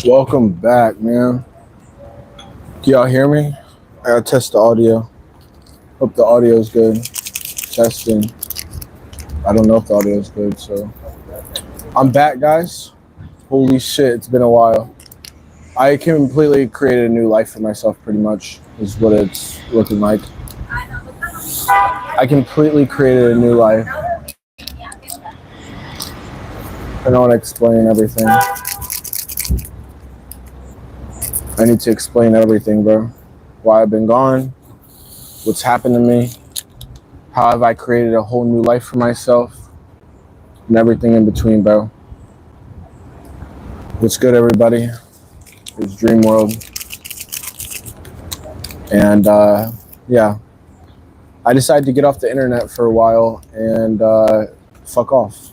Welcome back, man. Can y'all hear me? I gotta test the audio. Hope the audio is good. Testing. I don't know if the audio is good, so I'm back, guys. Holy shit, it's been a while. I completely created a new life for myself, pretty much, is what it's looking like. I completely created a new life. I don't want to explain everything. I need to explain everything, bro. Why I've been gone, what's happened to me, how have I created a whole new life for myself, and everything in between, bro. What's good, everybody? It's Dream World. And yeah, I decided to get off the internet for a while and fuck off.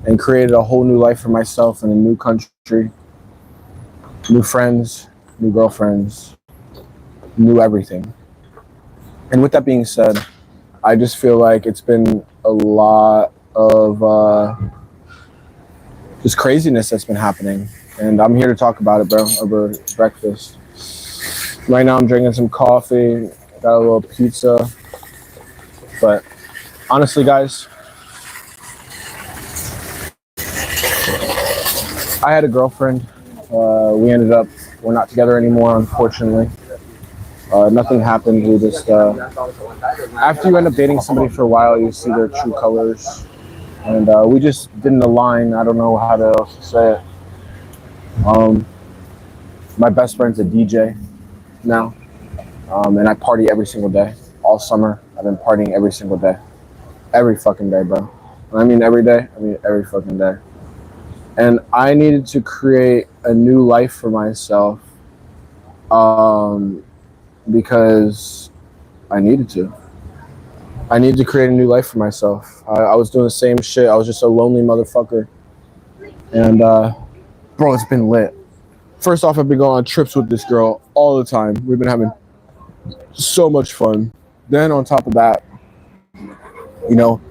And created a whole new life for myself in a new country, new friends, new girlfriends, new everything. And with that being said, I just feel like it's been a lot of just craziness that's been happening. And I'm here to talk about it, bro, over breakfast. Right now I'm drinking some coffee, got a little pizza. But honestly, guys, I had a girlfriend. We're not together anymore, unfortunately. Nothing happened. We just, after you end up dating somebody for a while, you see their true colors. And we just didn't align. I don't know how to say it. My best friend's a DJ now. And I party every single day. All summer, I've been partying every single day. Every fucking day, bro. When I mean every day, I mean every fucking day. And I needed to create a new life for myself because I needed to. I needed to create a new life for myself. I was doing the same shit. I was just a lonely motherfucker. And, bro, it's been lit. First off, I've been going on trips with this girl all the time. We've been having so much fun. Then on top of that, you know,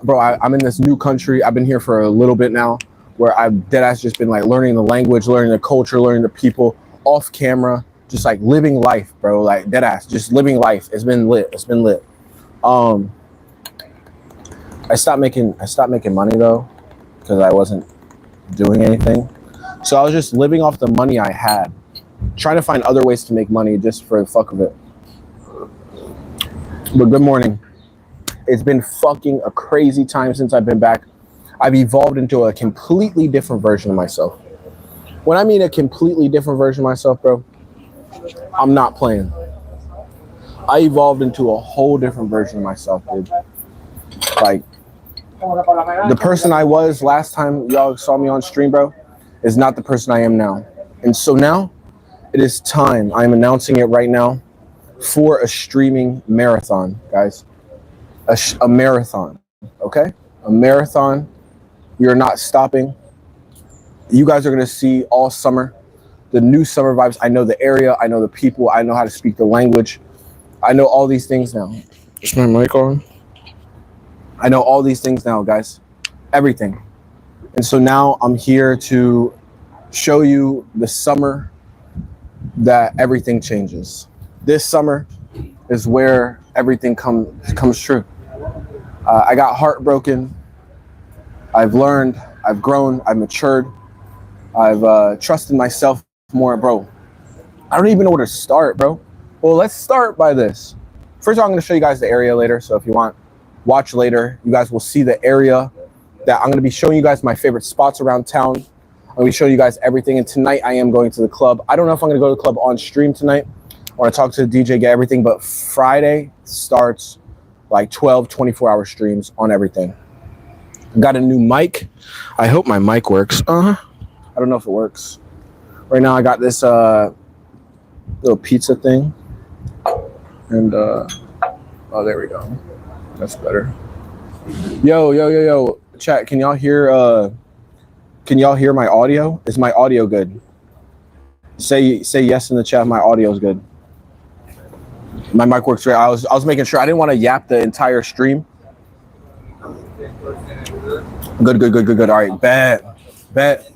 bro, I'm in this new country. I've been here for a little bit now, where I've deadass just been like learning the language, learning the culture, learning the people off camera, just like living life, bro. Like deadass, just living life. It's been lit. It's been lit. I stopped making money though, because I wasn't doing anything. So I was just living off the money I had, trying to find other ways to make money just for the fuck of it. But good morning. It's been fucking a crazy time since I've been back. I've evolved into a completely different version of myself. When I mean a completely different version of myself, bro, I'm not playing. I evolved into a whole different version of myself, dude. Like, the person I was last time y'all saw me on stream, bro, is not the person I am now. And so now, it is time. I'm announcing it right now for a streaming marathon, guys. A marathon, okay? A marathon. We are not stopping. You guys are going to see all summer the new summer vibes. I know the area. I know the people. I know how to speak the language. I know all these things now. Is my mic on? I know all these things now, guys. Everything. And so now I'm here to show you the summer that everything changes. This summer is where everything comes true. I got heartbroken. I've learned, I've grown, I've matured, I've trusted myself more, bro. I don't even know where to start, bro. Well, let's start by this. First of all, I'm going to show you guys the area later. So if you want, watch later. You guys will see the area that I'm going to be showing you guys my favorite spots around town. I'm going to be showing you guys everything. And tonight I am going to the club. I don't know if I'm going to go to the club on stream tonight. I want to talk to the DJ, get everything. But Friday starts like 12, 24-hour streams on everything. Got a new mic. I hope my mic works. I don't know if it works. Right now I got this little pizza thing. And oh, there we go. That's better. Yo. Chat, can y'all hear my audio? Is my audio good? Say yes in the chat. My audio is good. My mic works great. I was making sure. I didn't want to yap the entire stream. Good. All right, bet. Bet.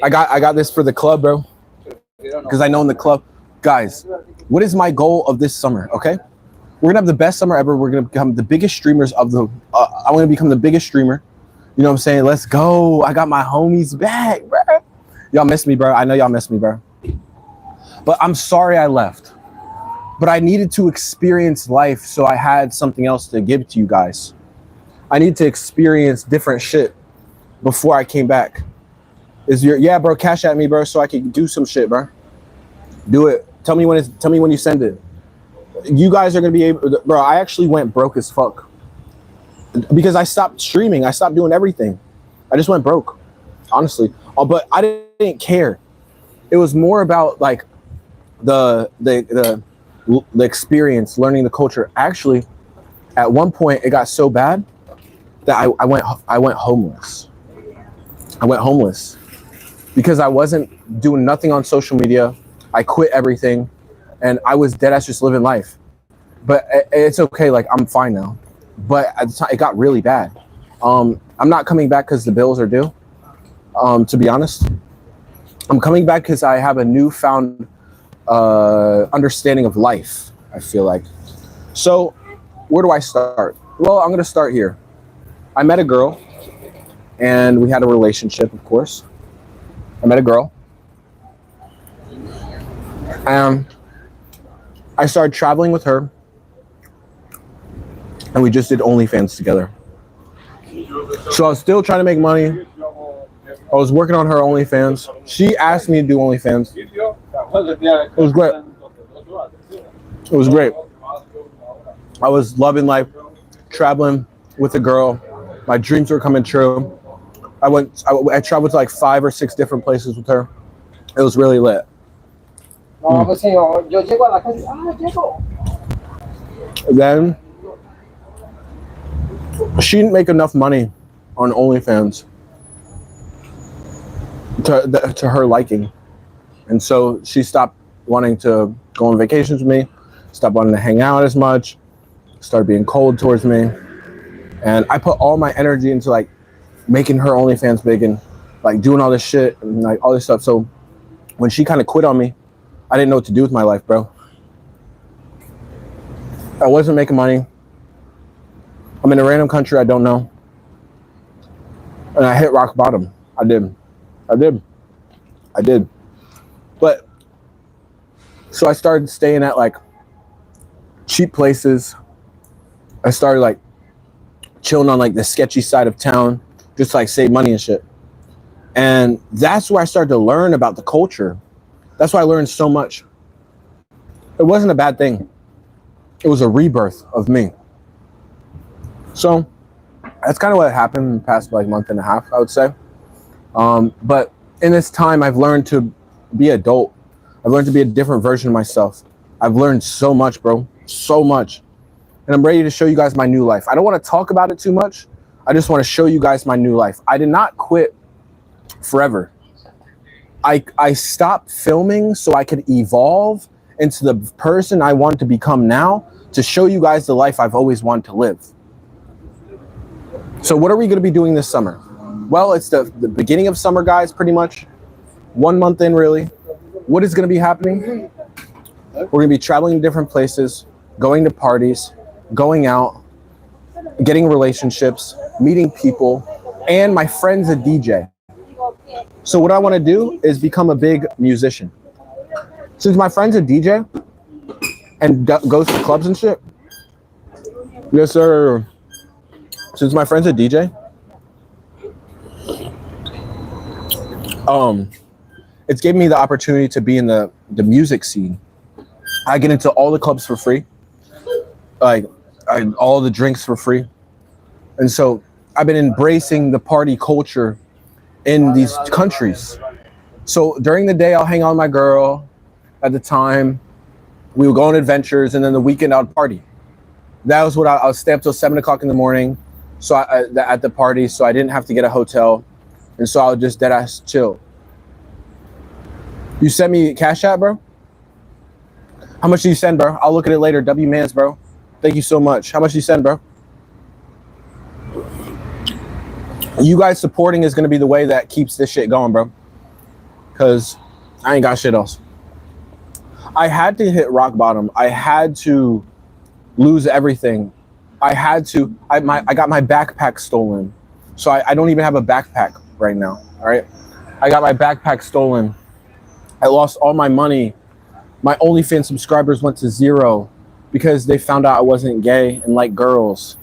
I got this for the club, bro. Because I know in the club, guys, what is my goal of this summer? Okay, we're gonna have the best summer ever. We're gonna become the biggest streamers of the. I'm gonna become the biggest streamer. You know what I'm saying? Let's go. I got my homies back, bro. Y'all miss me, bro. I know y'all miss me, bro. But I'm sorry I left. But I needed to experience life, so I had something else to give to you guys. I need to experience different shit before I came back. Yeah, bro, cash at me, bro, so I can do some shit, bro. Do it. Tell me when you send it. You guys are gonna be able, bro. I actually went broke as fuck because I stopped streaming. I stopped doing everything. I just went broke, honestly. But I didn't care. It was more about like the experience, learning the culture. Actually, at one point, it got so bad that I went homeless. I went homeless because I wasn't doing nothing on social media. I quit everything, and I was dead ass just living life. But it's okay. Like, I'm fine now. But at the time, it got really bad. I'm not coming back because the bills are due. To be honest, I'm coming back because I have a newfound understanding of life, I feel like. So where do I start? Well, I'm gonna start here. I met a girl and we had a relationship, of course. I met a girl and I started traveling with her and we just did OnlyFans together. So I was still trying to make money. I was working on her OnlyFans. She asked me to do OnlyFans. It was great. It was great. I was loving life, traveling with a girl. My dreams were coming true. I traveled to like 5 or 6 different places with her. It was really lit. Then she didn't make enough money on OnlyFans to her liking. And so she stopped wanting to go on vacations with me, stopped wanting to hang out as much, started being cold towards me. And I put all my energy into like making her OnlyFans big and like doing all this shit and like all this stuff. So when she kind of quit on me, I didn't know what to do with my life, bro. I wasn't making money. I'm in a random country I don't know. And I hit rock bottom. I did. But so I started staying at like cheap places. I started like chilling on like the sketchy side of town, just to, like save money and shit. And that's where I started to learn about the culture. That's why I learned so much. It wasn't a bad thing. It was a rebirth of me. So that's kind of what happened in the past like month and a half, I would say. But in this time, I've learned to be adult. I've learned to be a different version of myself. I've learned so much, bro, so much. And I'm ready to show you guys my new life. I don't want to talk about it too much. I just want to show you guys my new life. I did not quit forever. I stopped filming so I could evolve into the person I want to become now, to show you guys the life I've always wanted to live. So what are we going to be doing this summer? Well, it's the beginning of summer, guys, pretty much. 1 month in, really. What is going to be happening? We're going to be traveling to different places, going to parties, going out, getting relationships, meeting people, and my friend's a DJ. So what I want to do is become a big musician. Since my friend's a DJ and goes to clubs and shit. Yes, sir. Since my friend's a DJ, it's given me the opportunity to be in the music scene. I get into all the clubs for free, like all the drinks for free. And so I've been embracing the party culture in these countries. So during the day, I'll hang out with my girl. At the time, we would go on adventures, and then the weekend I'd party. That was what I would stay up till 7 o'clock in the morning. So at the party, so I didn't have to get a hotel. And so I would just dead ass chill. You sent me Cash App, bro? How much do you send, bro? I'll look at it later. W Mans, bro. Thank you so much. How much do you send, bro? You guys supporting is going to be the way that keeps this shit going, bro. Because I ain't got shit else. I had to hit rock bottom. I had to lose everything. I got my backpack stolen. So I don't even have a backpack right now, all right? I got my backpack stolen. I lost all my money. My OnlyFans subscribers went to 0 because they found out I wasn't gay and liked girls.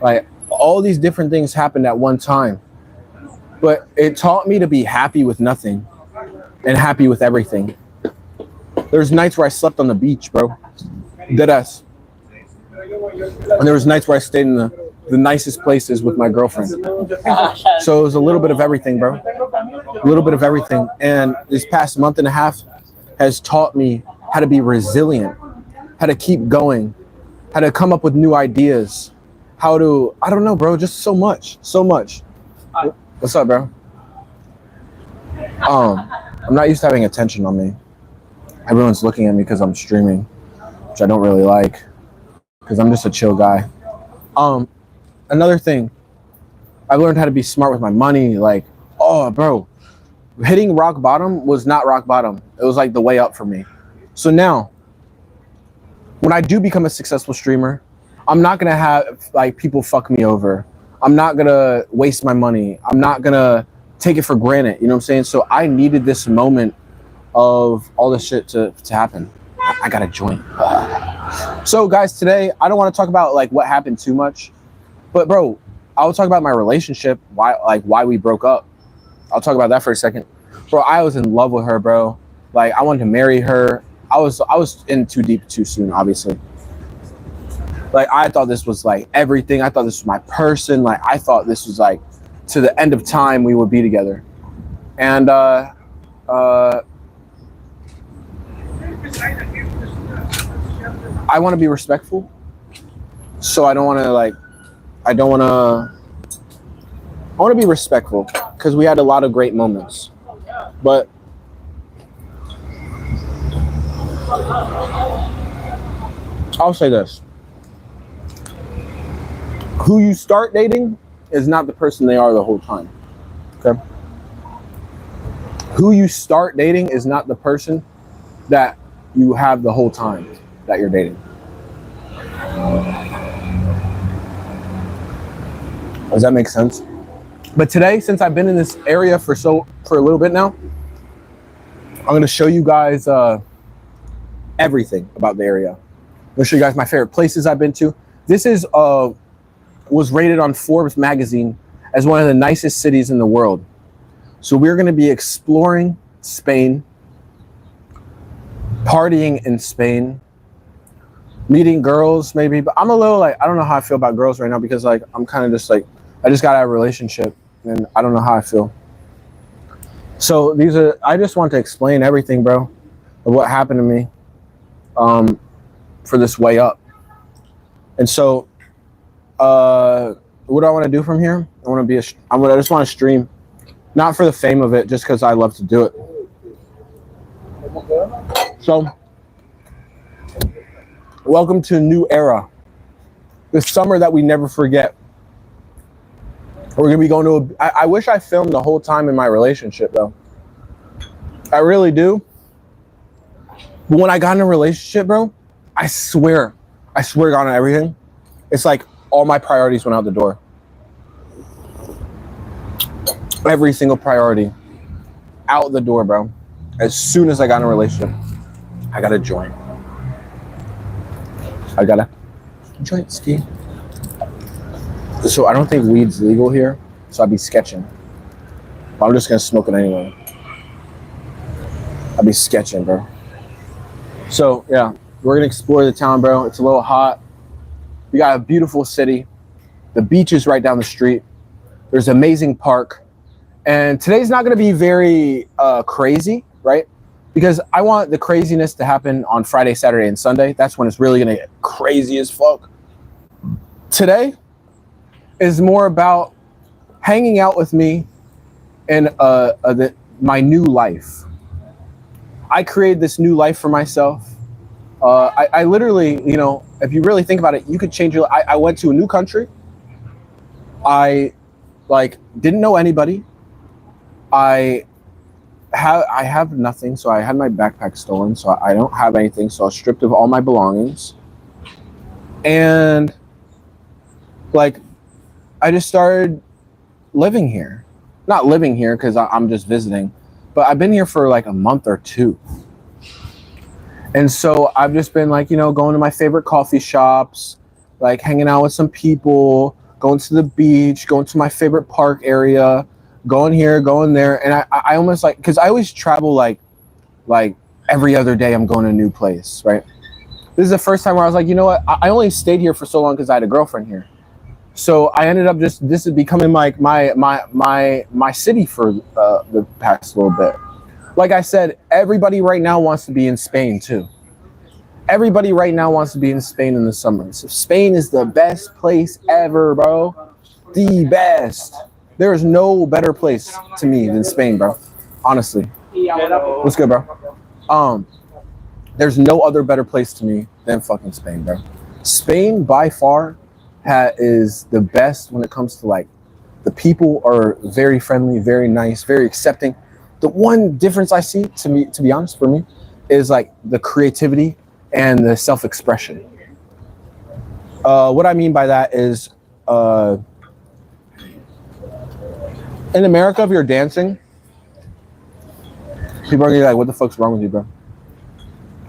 Like, all these different things happened at one time. But it taught me to be happy with nothing and happy with everything. There's nights where I slept on the beach, bro. Deadass. And there was nights where I stayed in the nicest places with my girlfriend. So it was a little bit of everything, bro. A little bit of everything. And this past month and a half has taught me how to be resilient, how to keep going, how to come up with new ideas, how to, I don't know, bro, just so much. What's up, bro? I'm not used to having attention on me. Everyone's looking at me because I'm streaming, which I don't really like, because I'm just a chill guy. Another thing, I learned how to be smart with my money. Like, oh, bro, hitting rock bottom was not rock bottom. It was like the way up for me. So now, when I do become a successful streamer, I'm not going to have like people fuck me over. I'm not going to waste my money. I'm not going to take it for granted. You know what I'm saying? So I needed this moment of all this shit to happen. I got a joint. So guys, today, I don't want to talk about like what happened too much, but bro, I'll talk about my relationship, why we broke up. I'll talk about that for a second. Bro, I was in love with her, bro. Like, I wanted to marry her. I was in too deep too soon, obviously. Like, I thought this was like everything. I thought this was my person. Like, I thought this was like to the end of time we would be together. And I want to be respectful. So I want to be respectful because we had a lot of great moments. But I'll say this. Who you start dating is not the person they are the whole time. Okay? Who you start dating is not the person that you have the whole time that you're dating. Does that make sense? But today, since I've been in this area for a little bit now, I'm going to show you guys everything about the area. I'm going to show you guys my favorite places I've been to. This is was rated on Forbes magazine as one of the nicest cities in the world. So we're going to be exploring Spain, partying in Spain, meeting girls maybe. But I'm a little like, I don't know how I feel about girls right now because like I'm kind of just like, I just got out of a relationship and I don't know how I feel. So I just want to explain everything, bro, of what happened to me for this way up. And so what do I want to do from here? I just want to stream, not for the fame of it, just because I love to do it. So, welcome to a new era. This summer that we never forget. We're going to be going to I wish I filmed the whole time in my relationship, though. I really do. But when I got in a relationship, bro, I swear God on everything, it's like all my priorities went out the door. Every single priority out the door, bro. As soon as I got in a relationship, I got a joint. I got a joint ski. So I don't think weed's legal here, so I'd be sketching. But I'm just gonna smoke it anyway. I'd be sketching, bro. So yeah, we're gonna explore the town, bro. It's a little hot. We got a beautiful city. The beach is right down the street. There's an amazing park. And today's not gonna be very crazy, right? Because I want the craziness to happen on Friday, Saturday, and Sunday. That's when it's really gonna get crazy as fuck. Today is more about hanging out with me and my new life. I created this new life for myself. I literally, you know, if you really think about it, you could change your life. I went to a new country. I Like, didn't know anybody. I have nothing, so I had my backpack stolen, so I don't have anything, so I was stripped of all my belongings. And like, I just started living here. Not living here because I'm just visiting, but I've been here for like a month or two. And so I've just been like, you know, going to my favorite coffee shops, like hanging out with some people, going to the beach, going to my favorite park area, going here, going there. And I almost like, because I always travel like every other day I'm going to a new place, right? This is the first time where I was like, you know what? I only stayed here for so long because I had a girlfriend here. So I ended up this is becoming like my city for the past little bit. Like I said, everybody right now wants to be in Spain too. Everybody right now wants to be in Spain in the summer. So Spain is the best place ever, bro. The best. There is no better place to me than Spain, bro. Honestly. What's good, bro? There's no other better place to me than fucking Spain, bro. Spain by far is the best when it comes to like, the people are very friendly, very nice, very accepting. The one difference I see, to be honest, for me, is like the creativity and the self-expression. What I mean by that is, in America, if you're dancing, people are gonna be like, "What the fuck's wrong with you, bro?"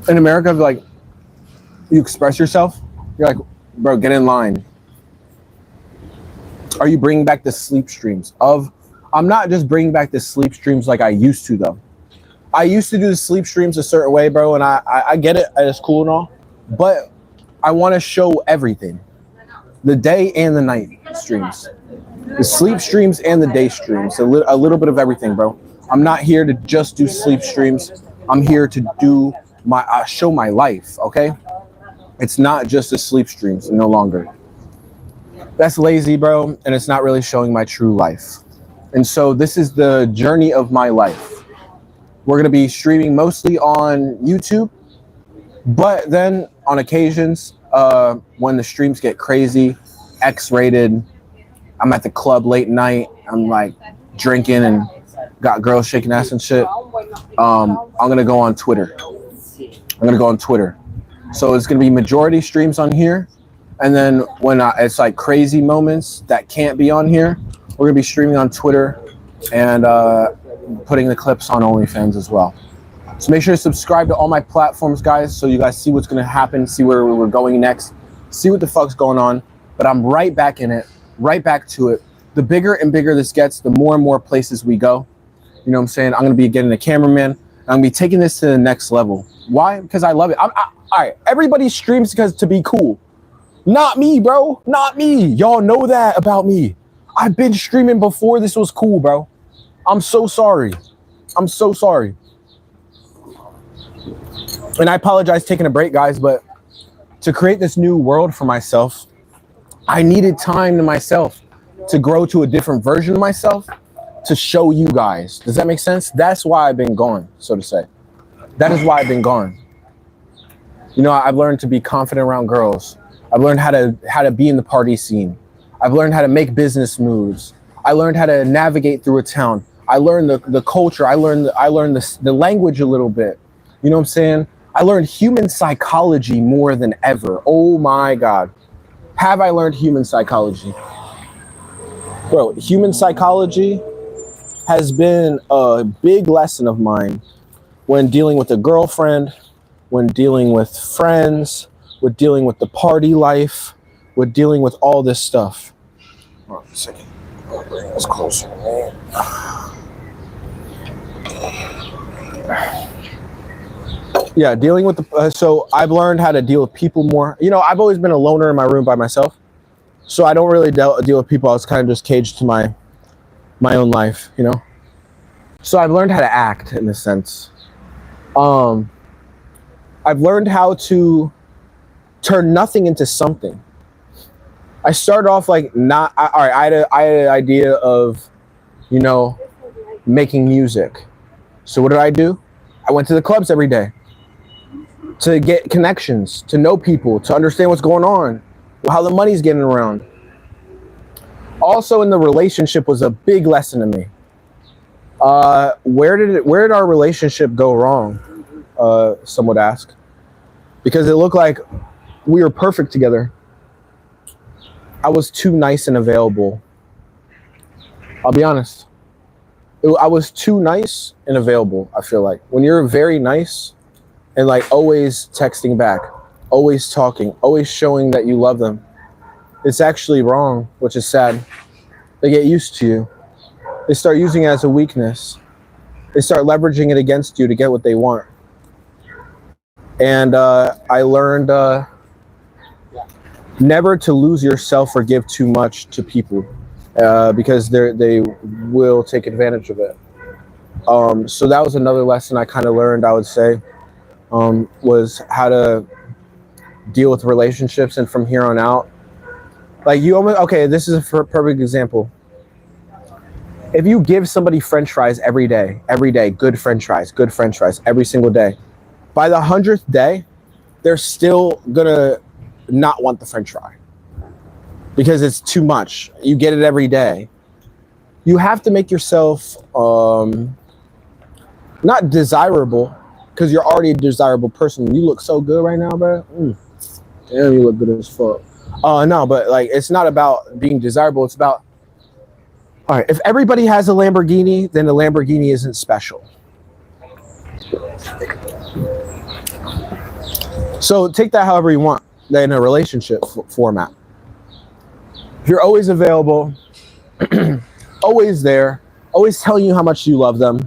In America, if like you express yourself, you're like, "Bro, get in line." Are you bringing back the sleep streams of? I'm not just bringing back the sleep streams like I used to, though. I used to do the sleep streams a certain way, bro, and I get it. It's cool and all, but I want to show everything. The day and the night streams. The sleep streams and the day streams. A little bit of everything, bro. I'm not here to just do sleep streams. I'm here to do show my life, okay? It's not just the sleep streams, no longer. That's lazy, bro, and it's not really showing my true life. And so this is the journey of my life. We're going to be streaming mostly on YouTube, but then on occasions, when the streams get crazy, X-rated, I'm at the club late night, I'm like drinking and got girls shaking ass and shit, I'm going to go on Twitter. So it's going to be majority streams on here. And then when it's like crazy moments that can't be on here, we're going to be streaming on Twitter and putting the clips on OnlyFans as well. So make sure to subscribe to all my platforms, guys, so you guys see what's going to happen, see where we're going next, see what the fuck's going on. But I'm right back in it, right back to it. The bigger and bigger this gets, the more and more places we go. You know what I'm saying? I'm going to be getting a cameraman. I'm going to be taking this to the next level. Why? Because I love it. All right, everybody streams because to be cool. Not me, bro. Not me. Y'all know that about me. I've been streaming before this was cool, bro. I'm so sorry. I'm so sorry. And I apologize taking a break, guys, but to create this new world for myself, I needed time to myself to grow to a different version of myself to show you guys. Does that make sense? That's why I've been gone, so to say. That is why I've been gone. You know, I've learned to be confident around girls. I've learned how to be in the party scene. I've learned how to make business moves. I learned how to navigate through a town. I learned the culture. I learned the language a little bit. You know what I'm saying? I learned human psychology more than ever. Oh my God. Have I learned human psychology? Bro, human psychology has been a big lesson of mine when dealing with a girlfriend, when dealing with friends, with dealing with the party life, with dealing with all this stuff. Hold on a second. I'll bring this closer, man. Yeah, dealing with the so I've learned how to deal with people more. You know, I've always been a loner in my room by myself, so I don't really deal with people. I was kind of just caged to my own life, you know. So I've learned how to act in a sense. I've learned how to turn nothing into something. I started off like I had an idea of, you know, making music. So what did? I went to the clubs every day to get connections, to know people, to understand what's going on, how the money's getting around. Also in the relationship was a big lesson to me. Where did our relationship go wrong? Some would ask. Because it looked like we were perfect together. I was too nice and available. I'll be honest. I was too nice and available, I feel like. When you're very nice and like always texting back, always talking, always showing that you love them, it's actually wrong, which is sad. They get used to you. They start using it as a weakness. They start leveraging it against you to get what they want. And I learned never to lose yourself or give too much to people because they will take advantage of it. So that was another lesson I kind of learned, I would say, was how to deal with relationships. And from here on out, like okay, this is a perfect example. If you give somebody French fries every day, good French fries, every single day, by the 100th day, they're still gonna not want the French fry because it's too much. You get it every day. You have to make yourself not desirable, because you're already a desirable person. You look so good right now, bro. Damn, you look good as fuck. No, but like, it's not about being desirable. It's about, all right, if everybody has a Lamborghini, then the Lamborghini isn't special. So take that however you want in a relationship format. If you're always available, always there, always telling you how much you love them,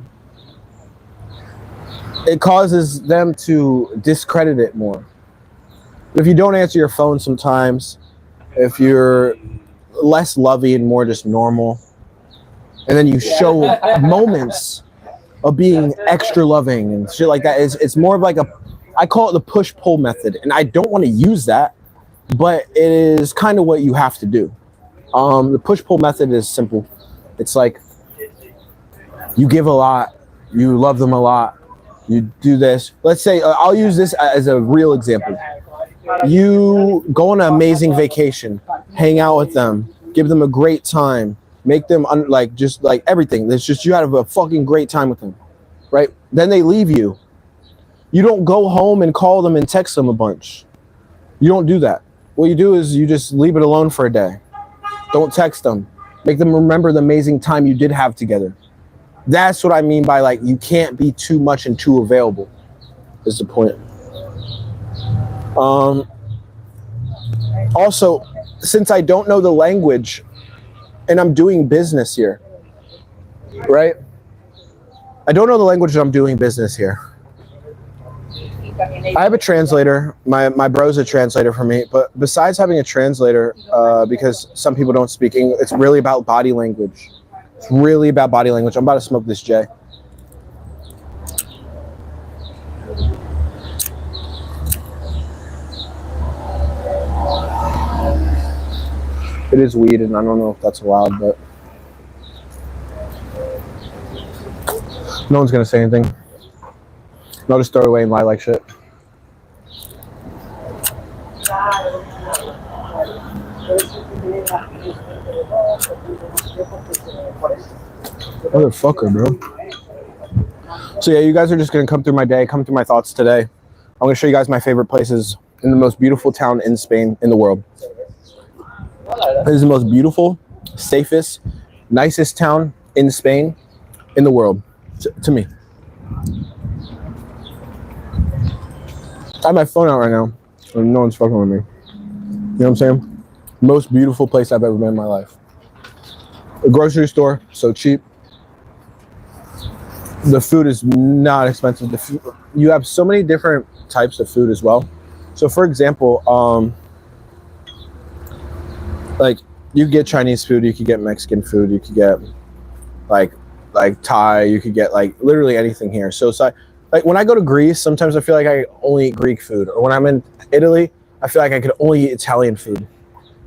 it causes them to discredit it more. If you don't answer your phone sometimes, if you're less loving and more just normal, and then you show moments of being extra loving and shit like that, it's more of like I call it the push-pull method, and I don't want to use that, but it is kind of what you have to do. The push-pull method is simple. It's like you give a lot, you love them a lot, you do this. Let's say, I'll use this as a real example. You go on an amazing vacation, hang out with them, give them a great time, make them just like everything. It's just you have a fucking great time with them, right? Then they leave you. You don't go home and call them and text them a bunch. You don't do that. What you do is you just leave it alone for a day. Don't text them. Make them remember the amazing time you did have together. That's what I mean by like, you can't be too much and too available, is the point. Also, since I don't know the language and I'm doing business here, right? I don't know the language and I'm doing business here. I have a translator. My bro's a translator for me. But besides having a translator, because some people don't speak English, it's really about body language. It's really about body language. I'm about to smoke this J. It is weed, and I don't know if that's allowed, but no one's gonna say anything. I'll just throw it away and lie like shit. Motherfucker, bro. So yeah, you guys are just gonna come through my day, come through my thoughts today. I'm gonna show you guys my favorite places in the most beautiful town in Spain, in the world. This is the most beautiful, safest, nicest town in Spain, in the world, to me. I have my phone out right now, so no one's fucking with me. You know what I'm saying? Most beautiful place I've ever been in my life. A grocery store, so cheap. The food is not expensive. You have so many different types of food as well. So for example, like you could get Chinese food, you could get Mexican food, you could get like Thai, you could get like literally anything here. So like when I go to Greece, sometimes I feel like I only eat Greek food. Or when I'm in Italy, I feel like I could only eat Italian food.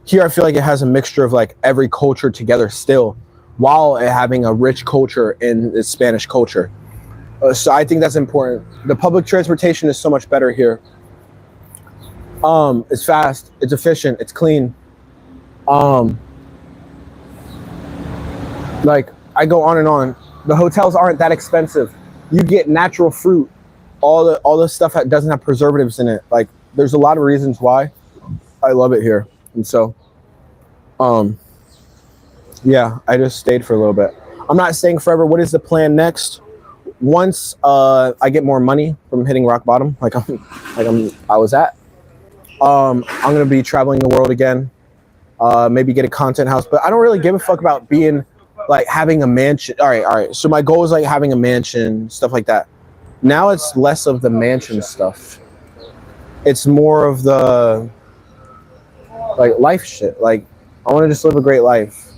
Here, I feel like it has a mixture of like every culture together still, while having a rich culture in the Spanish culture. So I think that's important. The public transportation is so much better here. It's fast, it's efficient, it's clean. Like, I go on and on. The hotels aren't that expensive. You get natural fruit. All the stuff that doesn't have preservatives in it. Like, there's a lot of reasons why I love it here. And so, yeah, I just stayed for a little bit. I'm not staying forever. What is the plan next? Once I get more money from hitting rock bottom, I was at, I'm gonna be traveling the world again. Maybe get a content house, but I don't really give a fuck about being like having a mansion. All right. So my goal is like having a mansion, stuff like that. Now it's less of the mansion stuff. It's more of the like life shit. Like, I want to just live a great life.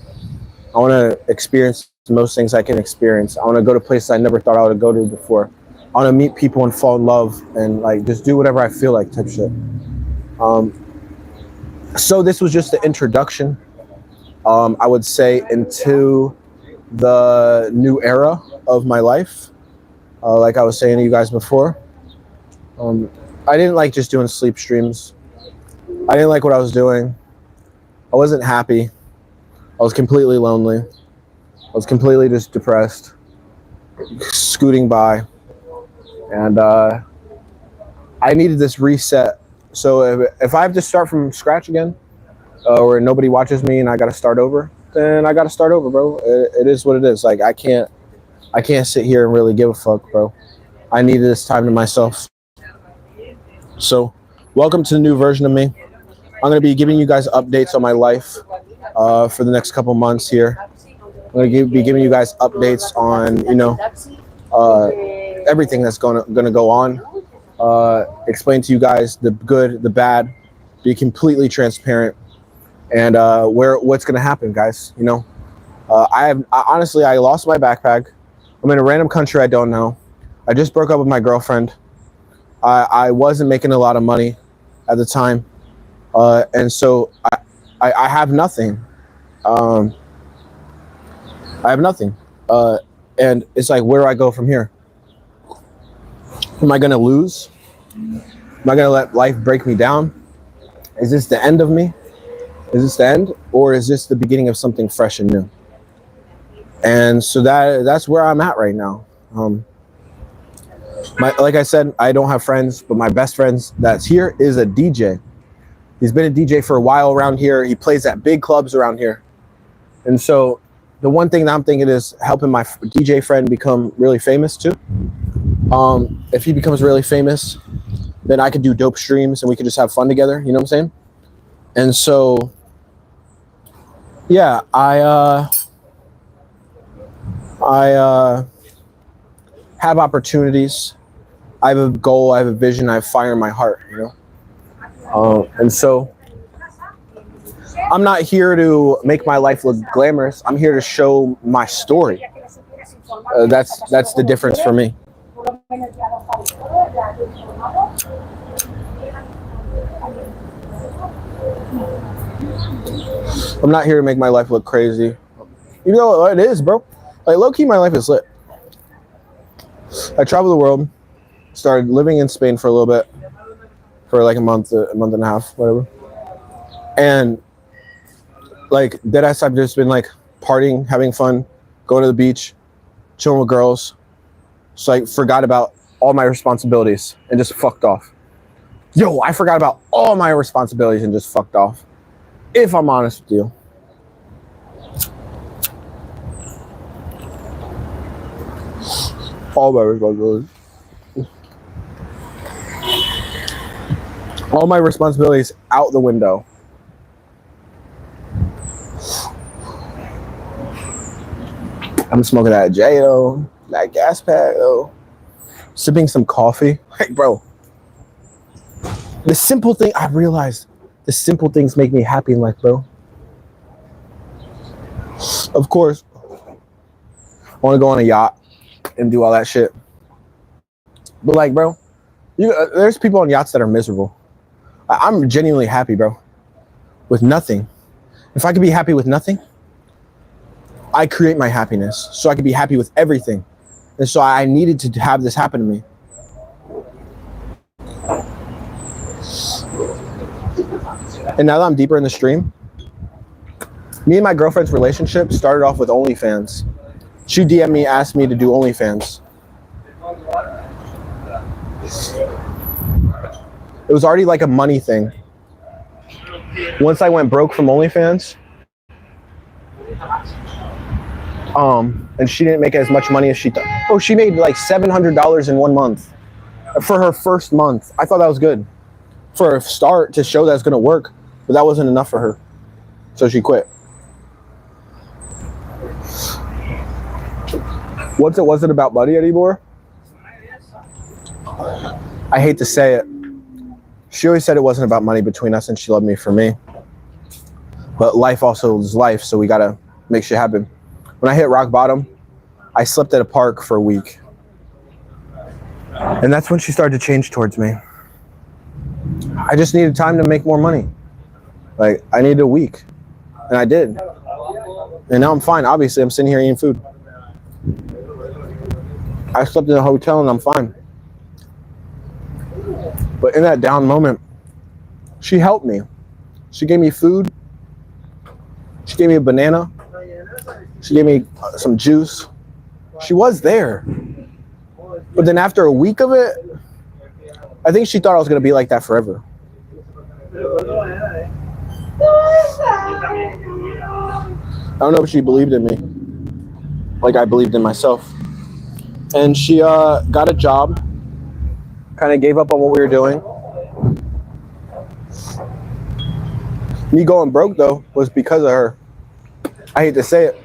I want to experience most things I can experience. I want to go to places I never thought I would go to before. I want to meet people and fall in love and like just do whatever I feel like type shit. So this was just the introduction, I would say, into the new era of my life. Like I was saying to you guys before, I didn't like just doing sleep streams. I didn't like what I was doing. I wasn't happy. I was completely lonely. I was completely just depressed, scooting by. And I needed this reset. So if I have to start from scratch again, or nobody watches me and I got to start over, then I got to start over, bro. It is what it is. Like, I can't sit here and really give a fuck, bro. I needed this time to myself. So welcome to the new version of me. I'm going to be giving you guys updates on my life for the next couple months here. I'm going to be giving you guys updates on, everything that's going to go on. Explain to you guys the good, the bad, be completely transparent, and what's going to happen, guys. Honestly, I lost my backpack. I'm in a random country I don't know. I just broke up with my girlfriend. I wasn't making a lot of money at the time. And so I have nothing. I have nothing. And it's like, where do I go from here? Am I going to lose? Am I going to let life break me down? Is this the end of me? Is this the end? Or is this the beginning of something fresh and new? And so that's where I'm at right now. Like I said, I don't have friends, but my best friend that's here is a DJ. He's been a DJ for a while around here. He plays at big clubs around here. And so the one thing that I'm thinking is helping my DJ friend become really famous too. If he becomes really famous, then I could do dope streams and we could just have fun together. You know what I'm saying? And so, yeah, I have opportunities. I have a goal. I have a vision. I have fire in my heart, and so I'm not here to make my life look glamorous. I'm here to show my story. That's the difference for me. I'm not here to make my life look crazy. You know what it is, bro? Like, low-key, my life is lit. I traveled the world, started living in Spain for a little bit, for like a month and a half, whatever. And like, deadass, I've just been like partying, having fun, going to the beach, chilling with girls. So I forgot about all my responsibilities and just fucked off. Yo, I forgot about all my responsibilities and just fucked off. If I'm honest with you. All my responsibilities. All my responsibilities out the window. I'm smoking that J, though. That gas pack, though. Sipping some coffee. Like, bro. The simple thing, I realized, the simple things make me happy in life, bro. Of course, I want to go on a yacht and do all that shit. But like, bro, there's people on yachts that are miserable. I'm genuinely happy, bro, with nothing. If I could be happy with nothing, I create my happiness so I could be happy with everything. And so I needed to have this happen to me. And now that I'm deeper in the stream, Me and my girlfriend's relationship started off with OnlyFans. She DM'd me, asked me to do OnlyFans. It was already like a money thing. Once I went broke from OnlyFans, and she didn't make as much money as she thought. Oh, she made like $700 in 1 month for her first month. I thought that was good for a start to show that it's gonna work, but that wasn't enough for her, so she quit. Once it wasn't about money anymore, I hate to say it, she always said it wasn't about money between us and she loved me for me. But life also is life, so we gotta make shit happen. When I hit rock bottom, I slept at a park for a week. And that's when she started to change towards me. I just needed time to make more money. Like, I needed a week. And I did. And now I'm fine. Obviously, I'm sitting here eating food. I slept in a hotel and I'm fine. But in that down moment, she helped me. She gave me food. She gave me a banana. She gave me some juice. She was there. But then after a week of it, I think she thought I was going to be like that forever. I don't know if she believed in me like I believed in myself. And she got a job, kind of gave up on what we were doing. Me going broke, though, was because of her. I hate to say it.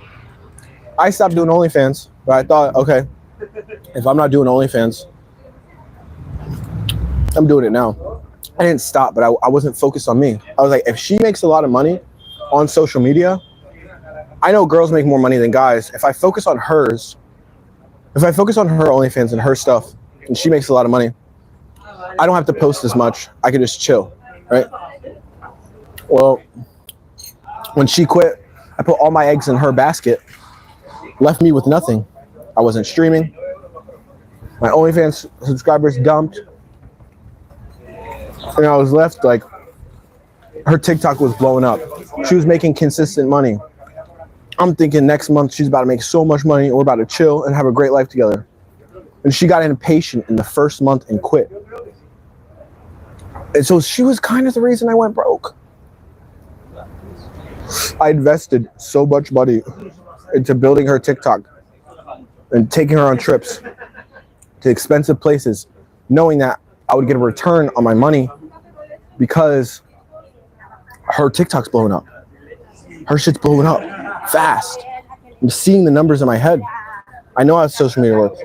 I stopped doing OnlyFans, but I thought, okay, if I'm not doing OnlyFans, I'm doing it now. I didn't stop, but I wasn't focused on me. I was like, if she makes a lot of money on social media, I know girls make more money than guys. If I focus on hers, if I focus on her OnlyFans and her stuff, and she makes a lot of money, I don't have to post as much. I can just chill, right? Well, when she quit, I put all my eggs in her basket, left me with nothing. I wasn't streaming. My OnlyFans subscribers dumped. And I was left like, her TikTok was blowing up. She was making consistent money. I'm thinking next month she's about to make so much money and we're about to chill and have a great life together. And she got impatient in the first month and quit. And so she was kind of the reason I went broke. I invested so much money into building her TikTok and taking her on trips to expensive places, knowing that I would get a return on my money because her TikTok's blowing up. Her shit's blowing up fast. I'm seeing the numbers in my head. I know how social media works.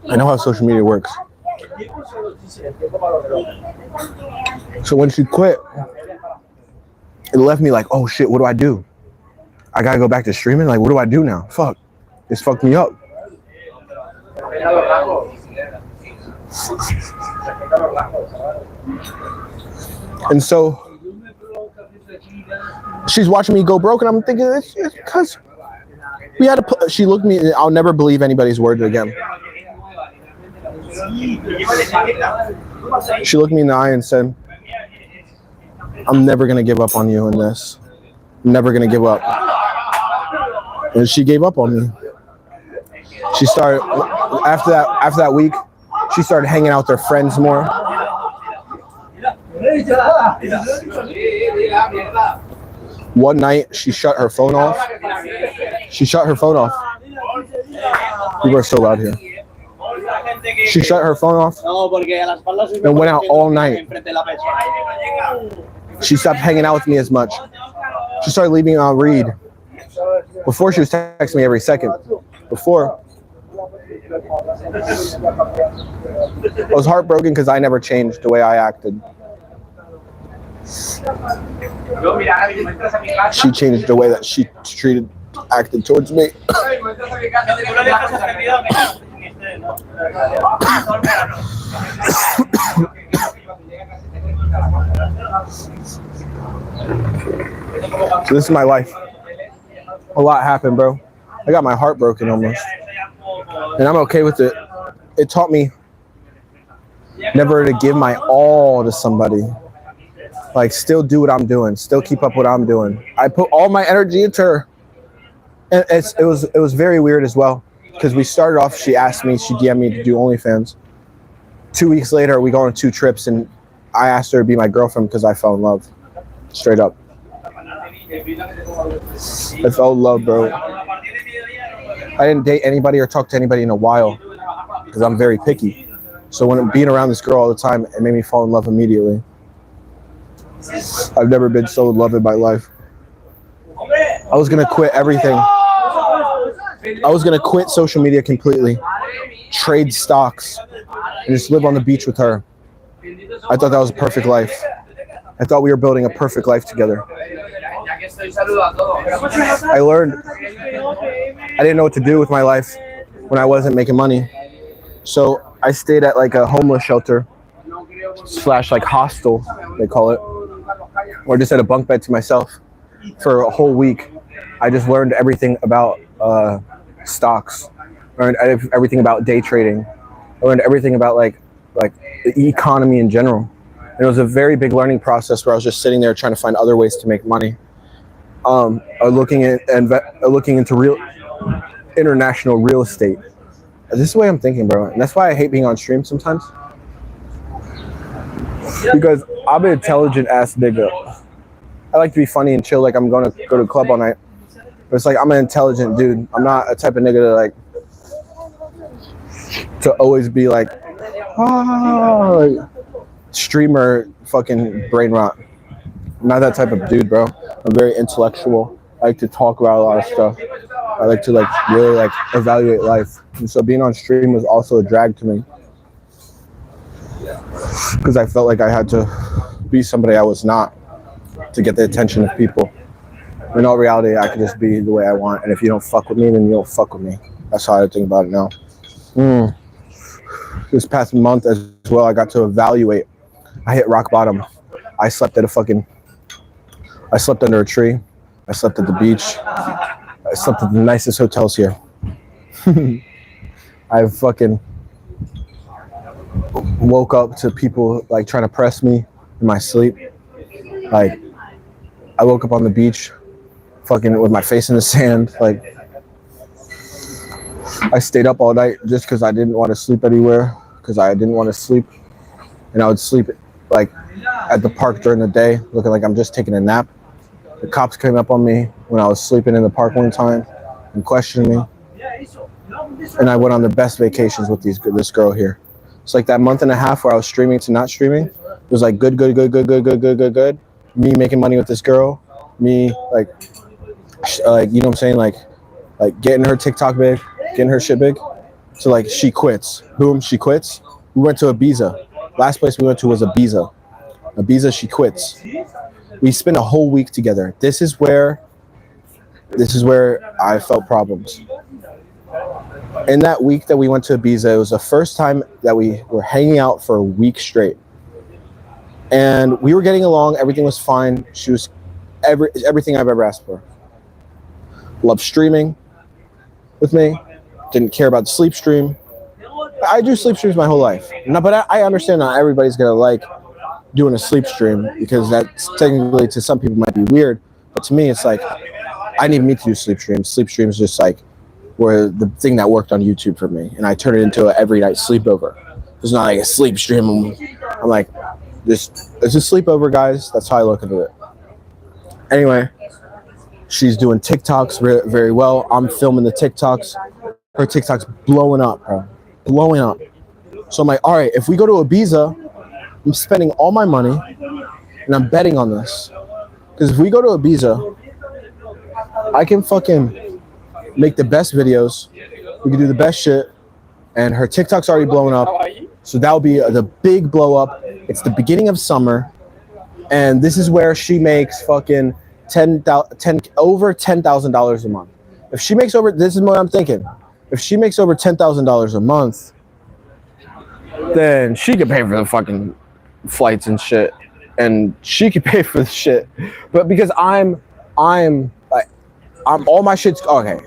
I know how social media works. So when she quit, it left me like, oh shit, what do I do? I gotta go back to streaming? Like, what do I do now? Fuck. It's fucked me up. And so she's watching me go broke, and I'm thinking it's because we had to. She looked at me, and I'll never believe anybody's word again. She looked me in the eye and said, I'm never gonna give up on you in this. I'm never gonna give up. And she gave up on me. She started after that week. She started hanging out with her friends more. One night, she shut her phone off. People are so loud here. She shut her phone off and went out all night. She stopped hanging out with me as much. She started leaving me on read. Before, she was texting me every second. Before, I was heartbroken because I never changed the way I acted. She changed the way that she acted towards me. So this is my life. A lot happened, bro. I got my heart broken almost. And I'm okay with it. It taught me never to give my all to somebody. Like, still do what I'm doing, still keep up what I'm doing. I put all my energy into her. And it was very weird as well, because we started off, she asked me, she DM'd me to do OnlyFans. 2 weeks later, we go on 2 trips, and I asked her to be my girlfriend because I fell in love. Straight up. I fell in love, bro. I didn't date anybody or talk to anybody in a while because I'm very picky. So when being around this girl all the time, it made me fall in love immediately. I've never been so in love in my life. I was going to quit everything. I was going to quit social media completely, trade stocks, and just live on the beach with her. I thought that was a perfect life. I thought we were building a perfect life together. I learned I didn't know what to do with my life when I wasn't making money. So I stayed at like a homeless shelter / like hostel, they call it, or just at a bunk bed to myself for a whole week. I just learned everything about stocks, learned everything about day trading. I learned everything about like the economy in general. And it was a very big learning process where I was just sitting there trying to find other ways to make money. Looking into international real estate. This is the way I'm thinking, bro. And that's why I hate being on stream sometimes. Because I'm an intelligent ass nigga. I like to be funny and chill, like I'm going to go to a club all night. But it's like, I'm an intelligent dude. I'm not a type of nigga to always be like, streamer fucking brain rot. I'm not that type of dude, bro. I'm very intellectual. I like to talk about a lot of stuff. I like to really evaluate life. And so being on stream was also a drag to me, because I felt like I had to be somebody I was not to get the attention of people. In all reality, I could just be the way I want. And if you don't fuck with me, then you don't fuck with me. That's how I think about it now. This past month as well, I got to evaluate. I hit rock bottom. I slept under a tree. I slept at the beach. I slept at the nicest hotels here. I fucking woke up to people like trying to press me in my sleep. Like, I woke up on the beach, fucking with my face in the sand. Like, I stayed up all night just because I didn't want to sleep anywhere, because I didn't want to sleep. And I would sleep like at the park during the day, looking like I'm just taking a nap. The cops came up on me when I was sleeping in the park one time and questioned me. And I went on the best vacations with this girl here. It's like that month and a half where I was streaming to not streaming. It was like good. Me making money with this girl. Me like you know what I'm saying? Like getting her TikTok big, getting her shit big. So like she quits. Boom, she quits. We went to Ibiza. Last place we went to was Ibiza. Ibiza, she quits. We spent a whole week together. This is where I felt problems. In that week that we went to Ibiza, it was the first time that we were hanging out for a week straight. And we were getting along. Everything was fine. She was everything I've ever asked for. Loved streaming with me. Didn't care about the sleep stream. I do sleep streams my whole life. No, but I understand not everybody's going to like doing a sleep stream, because that's technically to some people might be weird. But to me, it's like, I need me to do sleep streams. Sleep streams just like were the thing that worked on YouTube for me. And I turned it into an every night sleepover. It's not like a sleep stream. I'm like, it's a sleepover, guys. That's how I look at it. Anyway, she's doing TikToks very well. I'm filming the TikToks. Her TikTok's blowing up, bro. Blowing up. So I'm like, all right, if we go to Ibiza, I'm spending all my money and I'm betting on this. Because if we go to Ibiza, I can fucking make the best videos. We can do the best shit. And her TikTok's already blowing up. So that'll be the big blow up. It's the beginning of summer. And this is where she makes fucking over $10,000 a month. If she makes over, this is what I'm thinking. If she makes over $10,000 a month, then she can pay for the fucking flights and shit, and she can pay for the shit. But because I'm all my shit's okay.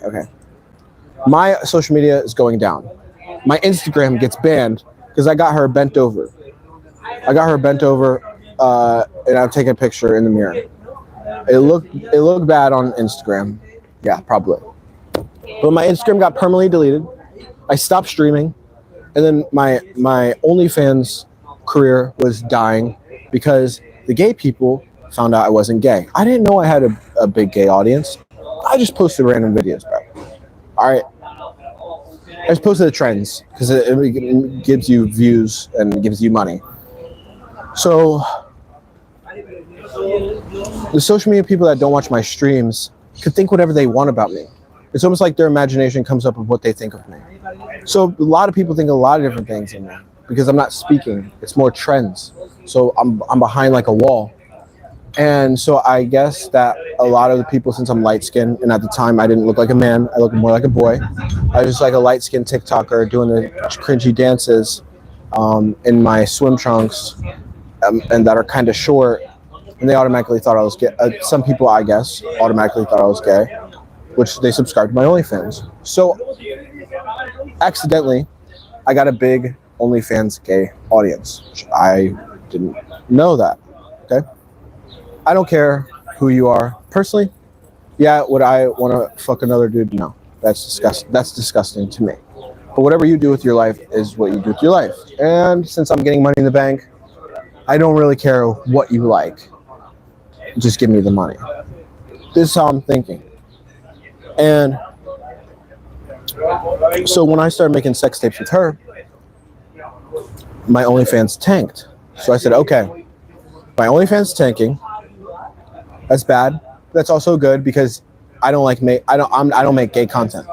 My social media is going down. My Instagram gets banned because I got her bent over. and I'm taking a picture in the mirror. It looked bad on Instagram. Yeah, probably. But my Instagram got permanently deleted. I stopped streaming, and then my OnlyFans career was dying because the gay people found out I wasn't gay. I didn't know I had a big gay audience. I just posted random videos, bro. All right. I just posted the trends because it gives you views and gives you money. So the social media people that don't watch my streams could think whatever they want about me. It's almost like their imagination comes up with what they think of me. So a lot of people think a lot of different things in me because I'm not speaking. It's more trends. So I'm behind like a wall. And so I guess that a lot of the people, since I'm light-skinned, and at the time I didn't look like a man, I looked more like a boy. I was just like a light-skinned TikToker doing the cringy dances in my swim trunks and that are kind of short. And they automatically thought I was gay. Some people, I guess, automatically thought I was gay, which they subscribed to my OnlyFans. So accidentally, I got a big OnlyFans gay audience. Which I didn't know that, okay? I don't care who you are. Personally, yeah, would I want to fuck another dude? No, that's disgusting. That's disgusting to me. But whatever you do with your life is what you do with your life. And since I'm getting money in the bank, I don't really care what you like. Just give me the money. This is how I'm thinking. And so when I started making sex tapes with her, my OnlyFans tanked. So I said, okay, my OnlyFans tanking. That's bad. That's also good because I don't make gay content.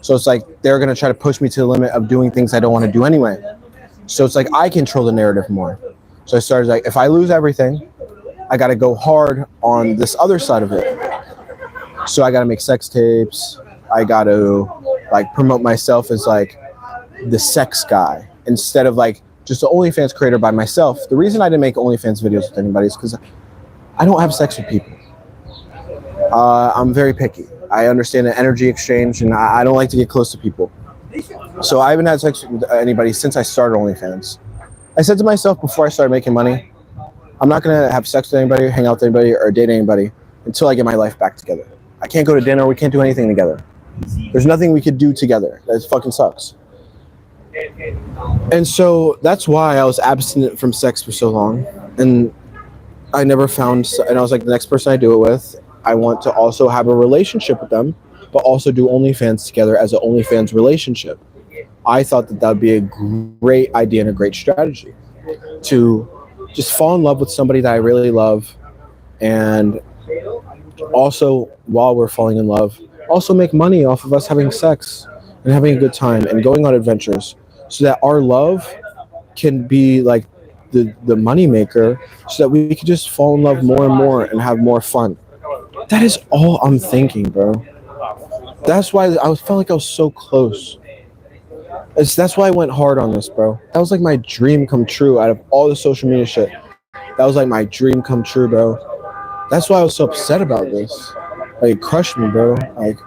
So it's like they're gonna try to push me to the limit of doing things I don't want to do anyway. So it's like I control the narrative more. So I started like, if I lose everything, I gotta go hard on this other side of it. So I gotta make sex tapes. I gotta like promote myself as like the sex guy instead of like just an OnlyFans creator by myself. The reason I didn't make OnlyFans videos with anybody is because I don't have sex with people. I'm very picky. I understand the energy exchange, and I don't like to get close to people. So I haven't had sex with anybody since I started OnlyFans. I said to myself before I started making money, I'm not going to have sex with anybody, hang out with anybody, or date anybody until I get my life back together. I can't go to dinner. We can't do anything together. There's nothing we could do together. That fucking sucks. And so that's why I was abstinent from sex for so long. And I never found, and I was like, the next person I do it with, I want to also have a relationship with them, but also do OnlyFans together as an OnlyFans relationship. I thought that would be a great idea and a great strategy to just fall in love with somebody that I really love, and also, while we're falling in love, also make money off of us having sex and having a good time and going on adventures so that our love can be like the money maker so that we can just fall in love more and more and have more fun. That is all I'm thinking, bro. That's why I felt like I was so close. That's why I went hard on this, bro. That was like my dream come true out of all the social media shit. That was like my dream come true, bro. That's why I was so upset about this. Like, it crushed me, bro. Like,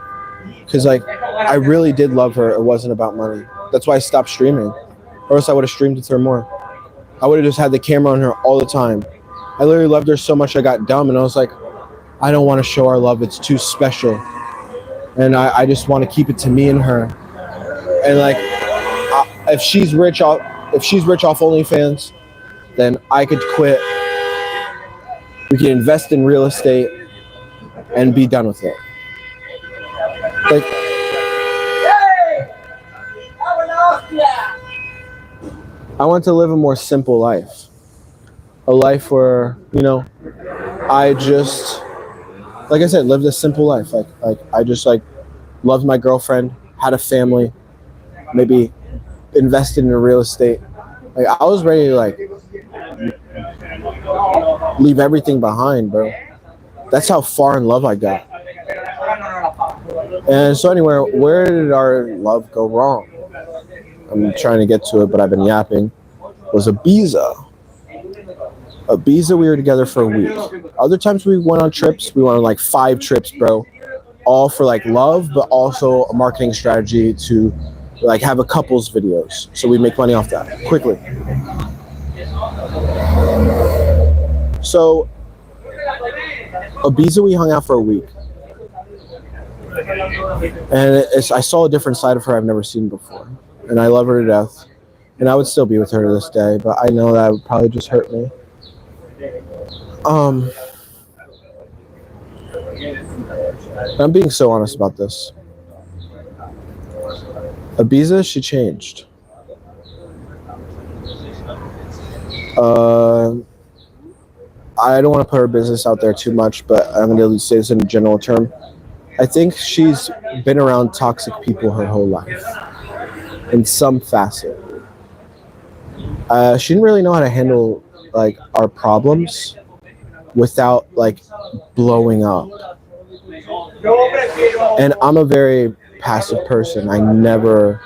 because like I really did love her. It wasn't about money. That's why I stopped streaming. Or else I would have streamed with her more. I would have just had the camera on her all the time. I literally loved her so much I got dumb, and I was like, I don't want to show our love. It's too special. And I just want to keep it to me and her. And like, if she's rich off OnlyFans, then I could quit. We can invest in real estate and be done with it. Like, I want to live a more simple life. A life where, you know, I just, like I said, lived a simple life. Like I just like loved my girlfriend, had a family, maybe invested in real estate. Like, I was ready to like leave everything behind, bro. That's how far in love I got. And so anyway, where did our love go wrong? I'm trying to get to it, but I've been yapping. It was Ibiza. Ibiza, we were together for a week. Other times we went on trips. We went on like 5 trips, bro. All for like love, but also a marketing strategy to like have a couples videos. So we make money off that quickly. So Ibiza, we hung out for a week, and I saw a different side of her I've never seen before, and I love her to death, and I would still be with her to this day, but I know that would probably just hurt me. I'm being so honest about this. Ibiza, she changed. I don't want to put her business out there too much, but I'm going to say this in a general term. I think she's been around toxic people her whole life, in some facet. She didn't really know how to handle like our problems without like blowing up. And I'm a very passive person. I never,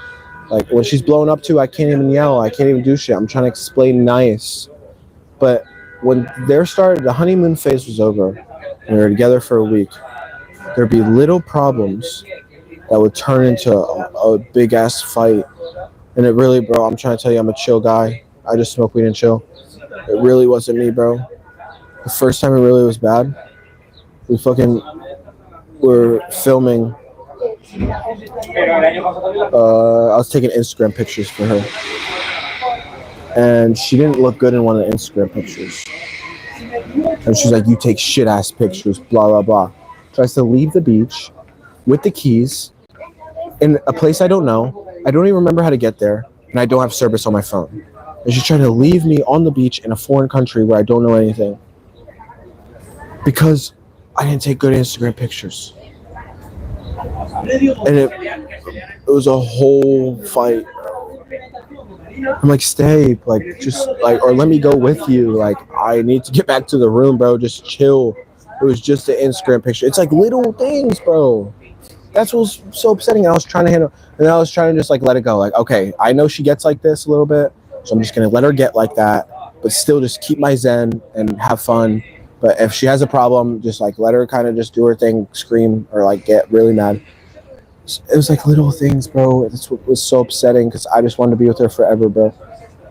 like, when she's blown up too, I can't even yell. I can't even do shit. I'm trying to explain nice. But when the honeymoon phase was over, and we were together for a week, there'd be little problems that would turn into a big ass fight. And it really, bro, I'm trying to tell you, I'm a chill guy. I just smoke weed and chill. It really wasn't me, bro. The first time it really was bad, we were filming. I was taking Instagram pictures for her, and she didn't look good in one of the Instagram pictures. And she's like, "You take shit ass pictures, blah blah blah." Tries to leave the beach with the keys in a place I don't know. I don't even remember how to get there, and I don't have service on my phone. And she's trying to leave me on the beach in a foreign country where I don't know anything because I didn't take good Instagram pictures. And it was a whole fight. I'm like, stay, like, just like, or let me go with you. Like, I need to get back to the room, bro. Just chill. It was just an Instagram picture. It's like little things, bro. That's what was so upsetting. I was trying to handle, and I was trying to just like let it go. Like, okay, I know she gets like this a little bit, so I'm just gonna let her get like that, but still just keep my zen and have fun. But if she has a problem, just like let her kind of just do her thing, scream or like get really mad. It was like little things, bro. That's what was so upsetting because I just wanted to be with her forever, bro.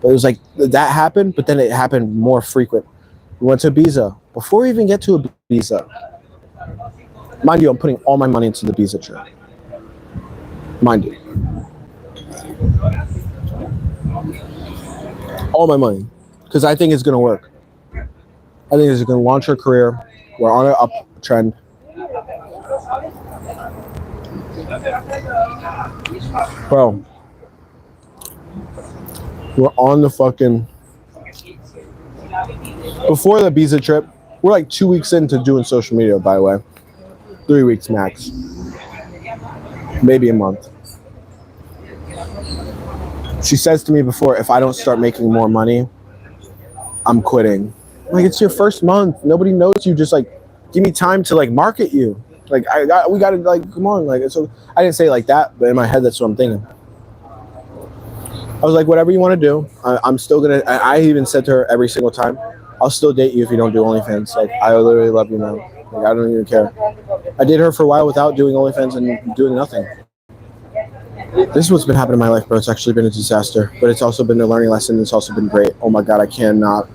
But it was like that happened, but then it happened more frequent. We went to Ibiza. Before we even get to Ibiza, mind you, I'm putting all my money into the Ibiza trip. Mind you. All my money. Because I think it's going to work. I think it's going to launch her career. We're on an uptrend. Bro, we're on the fucking... Before the Ibiza trip, we're like 2 weeks into doing social media, by the way. 3 weeks max. Maybe a month. She says to me before, if I don't start making more money, I'm quitting. Like, it's your first month. Nobody knows you. Just like, give me time to like market you. Like, we gotta like, come on. Like, so I didn't say it like that, but in my head, that's what I'm thinking. I was like, whatever you want to do, I'm still gonna. I even said to her every single time, I'll still date you if you don't do OnlyFans. Like, I literally love you now. Like, I don't even care. I dated her for a while without doing OnlyFans and doing nothing. This is what's been happening in my life, bro. It's actually been a disaster, but it's also been a learning lesson. It's also been great. Oh my God, I cannot.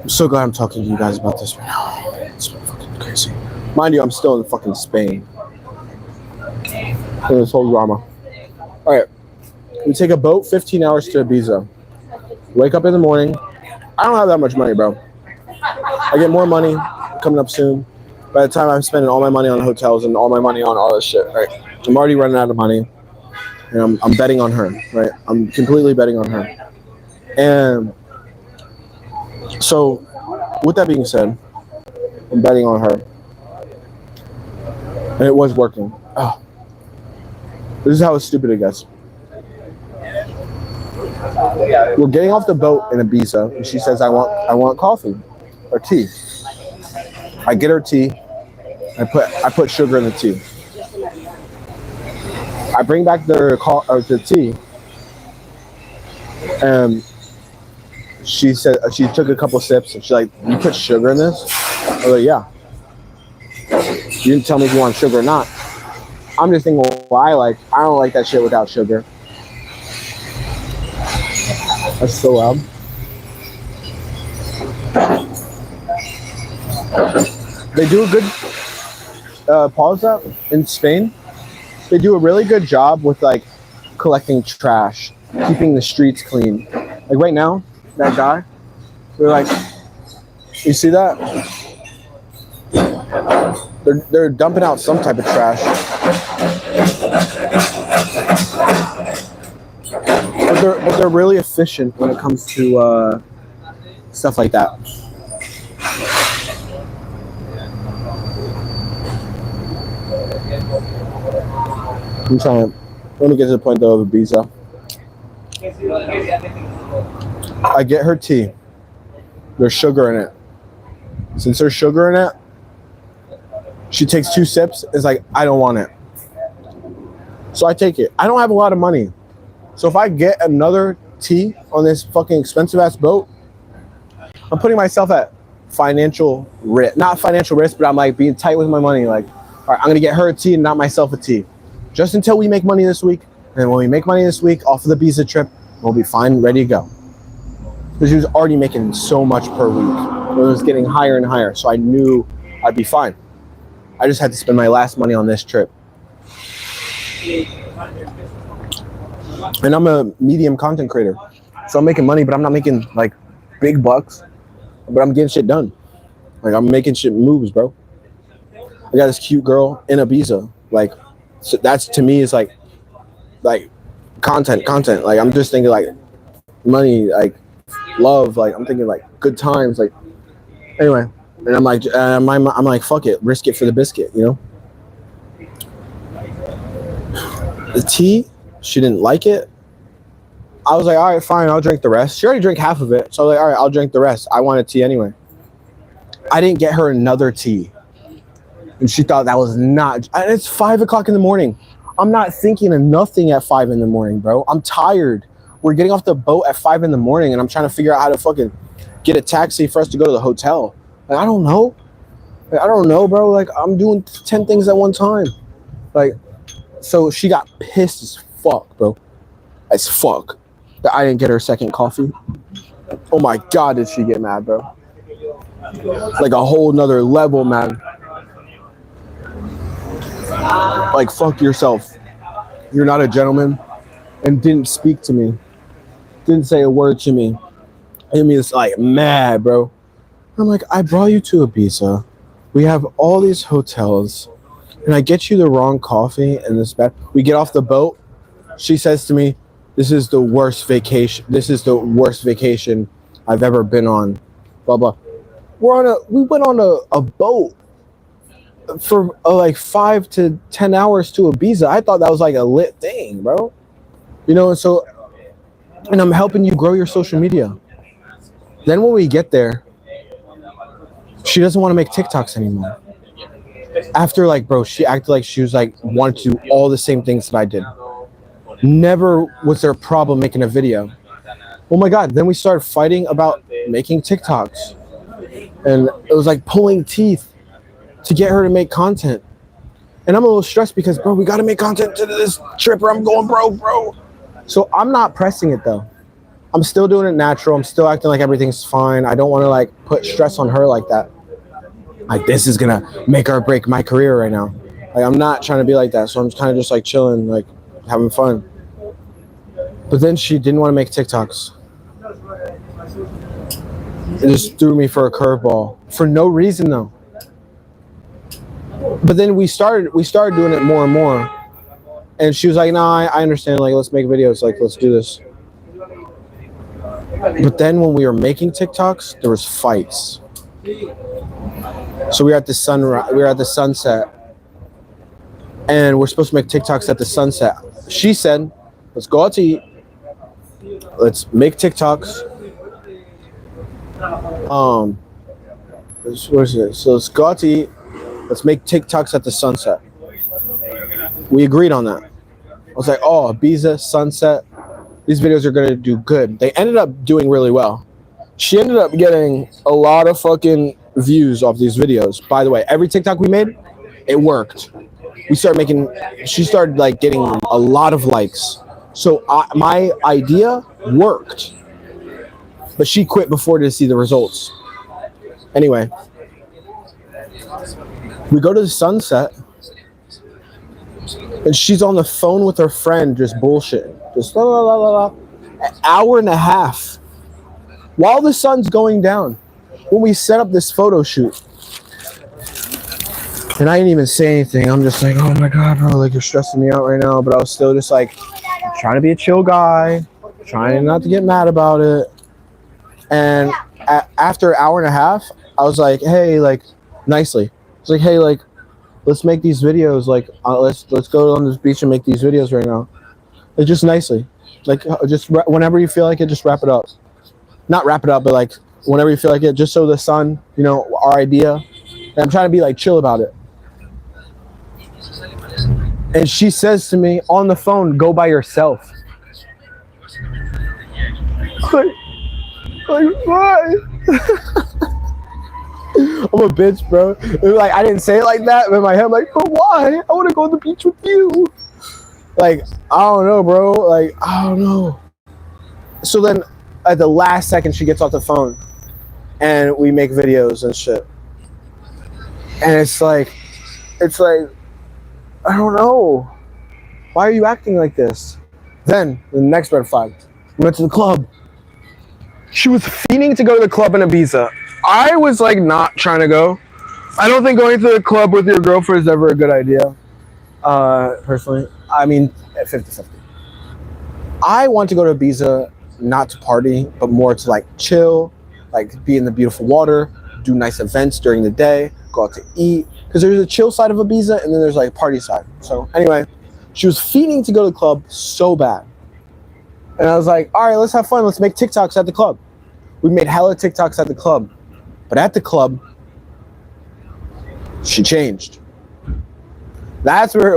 I'm so glad I'm talking to you guys about this right now. It's been fucking crazy. Mind you, I'm still in fucking Spain. For this whole drama. All right. We take a boat 15 hours to Ibiza. Wake up in the morning. I don't have that much money, bro. I get more money coming up soon. By the time I'm spending all my money on hotels and all my money on all this shit, right? I'm already running out of money. And I'm betting on her, right? I'm completely betting on her. And so, with that being said, I'm betting on her. And it was working. Oh. This is how stupid it gets. We're getting off the boat in Ibiza, and she says, I want coffee or tea. I get her tea. I put sugar in the tea. I bring back the tea, and she said she took a couple sips, and she's like, "You put sugar in this?" I was like, "Yeah." You didn't tell me if you want sugar or not. I'm just thinking, well, I don't like that shit without sugar. That's so loud. They do a good pause up in Spain. They do a really good job with like collecting trash, keeping the streets clean. Like right now, that guy, they're like, you see that? They're dumping out some type of trash. But they're really efficient when it comes to stuff like that. Let me get to the point though of Ibiza. I get her tea. There's sugar in it. Since there's sugar in it, she takes 2 sips. It's like, I don't want it. So I take it. I don't have a lot of money. So if I get another tea on this fucking expensive ass boat, I'm putting myself at financial risk. Not financial risk, but I'm like being tight with my money. Like, all right, I'm going to get her a tea and not myself a tea. Just until we make money this week. And when we make money this week off of the Ibiza trip, we'll be fine, ready to go. Because she was already making so much per week. It was getting higher and higher. So I knew I'd be fine. I just had to spend my last money on this trip. And I'm a medium content creator. So I'm making money, but I'm not making like big bucks. But I'm getting shit done. Like I'm making shit moves, bro. I got this cute girl in Ibiza. Like, so that's to me is like content. Like I'm just thinking like money, like love. Like I'm thinking like good times. Like anyway, and I'm like I'm like fuck it, risk it for the biscuit, you know. The tea, she didn't like it. I was like, all right, fine, I'll drink the rest. She already drank half of it, so I was like, all right, I'll drink the rest. I wanted tea anyway. I didn't get her another tea. And she thought that was not, and it's 5 o'clock in the morning. I'm not thinking of nothing at 5 in the morning, bro. I'm tired. We're getting off the boat at 5 in the morning, and I'm trying to figure out how to fucking get a taxi for us to go to the hotel. Like, I don't know. Like, I don't know, bro. Like, I'm doing 10 things at one time. Like, so she got pissed as fuck, bro. As fuck. That I didn't get her second coffee. Oh my God, did she get mad, bro. Like a whole nother level, man. Like, fuck yourself. You're not a gentleman. And didn't speak to me. Didn't say a word to me. I mean, it's like mad, bro. I'm like, I brought you to Ibiza. We have all these hotels. And I get you the wrong coffee and this bad. We get off the boat. She says to me, this is the worst vacation. This is the worst vacation I've ever been on. Blah, blah. We went on a boat for like 5 to 10 hours to Ibiza. I thought that was like a lit thing, bro. You know, and I'm helping you grow your social media. Then when we get there, she doesn't want to make TikToks anymore. After like, bro, she acted like she was like, wanted to do all the same things that I did. Never was there a problem making a video. Oh my God, then we started fighting about making TikToks. And it was like pulling teeth to get her to make content. And I'm a little stressed because, bro, we got to make content to this trip or I'm going broke, bro. So I'm not pressing it though. I'm still doing it natural. I'm still acting like everything's fine. I don't want to like put stress on her like that. Like this is going to make or break my career right now. Like I'm not trying to be like that. So I'm kind of just like chilling, like having fun. But then she didn't want to make TikToks. It just threw me for a curveball for no reason though. But then we started doing it more and more. And she was like, nah, I understand. Like, let's make videos. Like, let's do this. But then when we were making TikToks, there was fights. So we were at the sunset. And we're supposed to make TikToks at the sunset. She said, let's go out to eat. Let's make TikToks. What is it? So let's go out to eat. Let's make TikToks at the sunset. We agreed on that. I was like, oh, Ibiza, sunset. These videos are going to do good. They ended up doing really well. She ended up getting a lot of fucking views off these videos. By the way, every TikTok we made, it worked. She started like getting a lot of likes. So my idea worked. But she quit before to see the results. Anyway, We go to the sunset, and she's on the phone with her friend, just bullshitting, just la la la la la. An hour and a half while the sun's going down. When we set up this photo shoot, and I didn't even say anything. I'm just like, oh my god, bro, like you're stressing me out right now. But I was still just like trying to be a chill guy, trying not to get mad about it. And after an hour and a half, I was like, hey, like nicely, I was like, hey, like let's make these videos. Like let's go on this beach and make these videos right now. Like just nicely, like just whenever you feel like it, just wrap it up. Not wrap it up, but like whenever you feel like it, just so the sun, you know, our idea. And I'm trying to be like chill about it. And she says to me on the phone, go by yourself. Like why? I'm a bitch, bro. Like I didn't say it like that, but in my head I'm like, but why? I want to go on the beach with you. Like, I don't know, bro. Like, I don't know. So then at the last second she gets off the phone and we make videos and shit. And it's like I don't know. Why are you acting like this? Then the next red flag. We went to the club. She was fiending to go to the club in Ibiza. I was like not trying to go. I don't think going to the club with your girlfriend is ever a good idea. Personally. I mean, 50-50. I want to go to Ibiza not to party, but more to like chill, like be in the beautiful water, do nice events during the day, go out to eat. Because there's a chill side of Ibiza and then there's like a party side. So anyway, she was fiending to go to the club so bad. And I was like, all right, let's have fun. Let's make TikToks at the club. We made hella TikToks at the club. But at the club, she changed. That's where,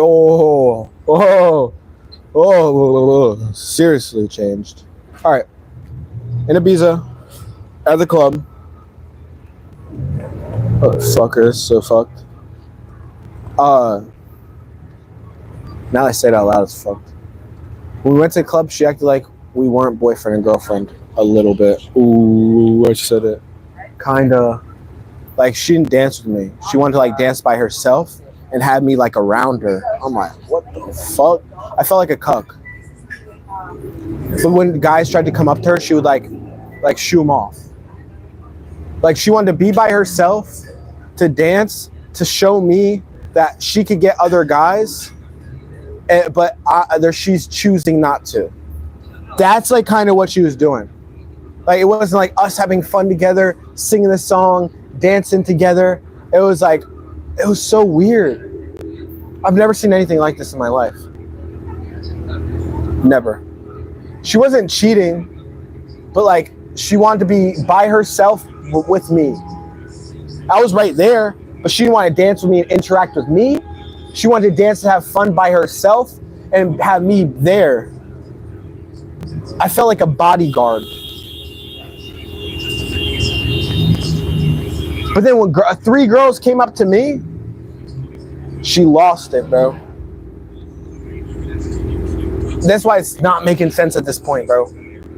seriously changed. All right. In Ibiza, at the club. Oh, fucker, it's so fucked. Now I say it out loud, it's fucked. When we went to the club, she acted like we weren't boyfriend and girlfriend a little bit. Ooh, I said it. Kinda. Like, she didn't dance with me. She wanted to, like, dance by herself and had me, like, around her. I'm like, what the fuck? I felt like a cuck. So when guys tried to come up to her, she would, like shoo them off. Like, she wanted to be by herself, to dance, to show me that she could get other guys, but she's choosing not to. That's, like, kind of what she was doing. Like, it wasn't, like, us having fun together, singing the song, dancing together. It was, like, it was so weird. I've never seen anything like this in my life. Never. She wasn't cheating, but, like, she wanted to be by herself with me. I was right there, but she didn't want to dance with me and interact with me. She wanted to dance and have fun by herself and have me there. I felt like a bodyguard. But then when three girls came up to me, she lost it, bro. That's why it's not making sense at this point, bro.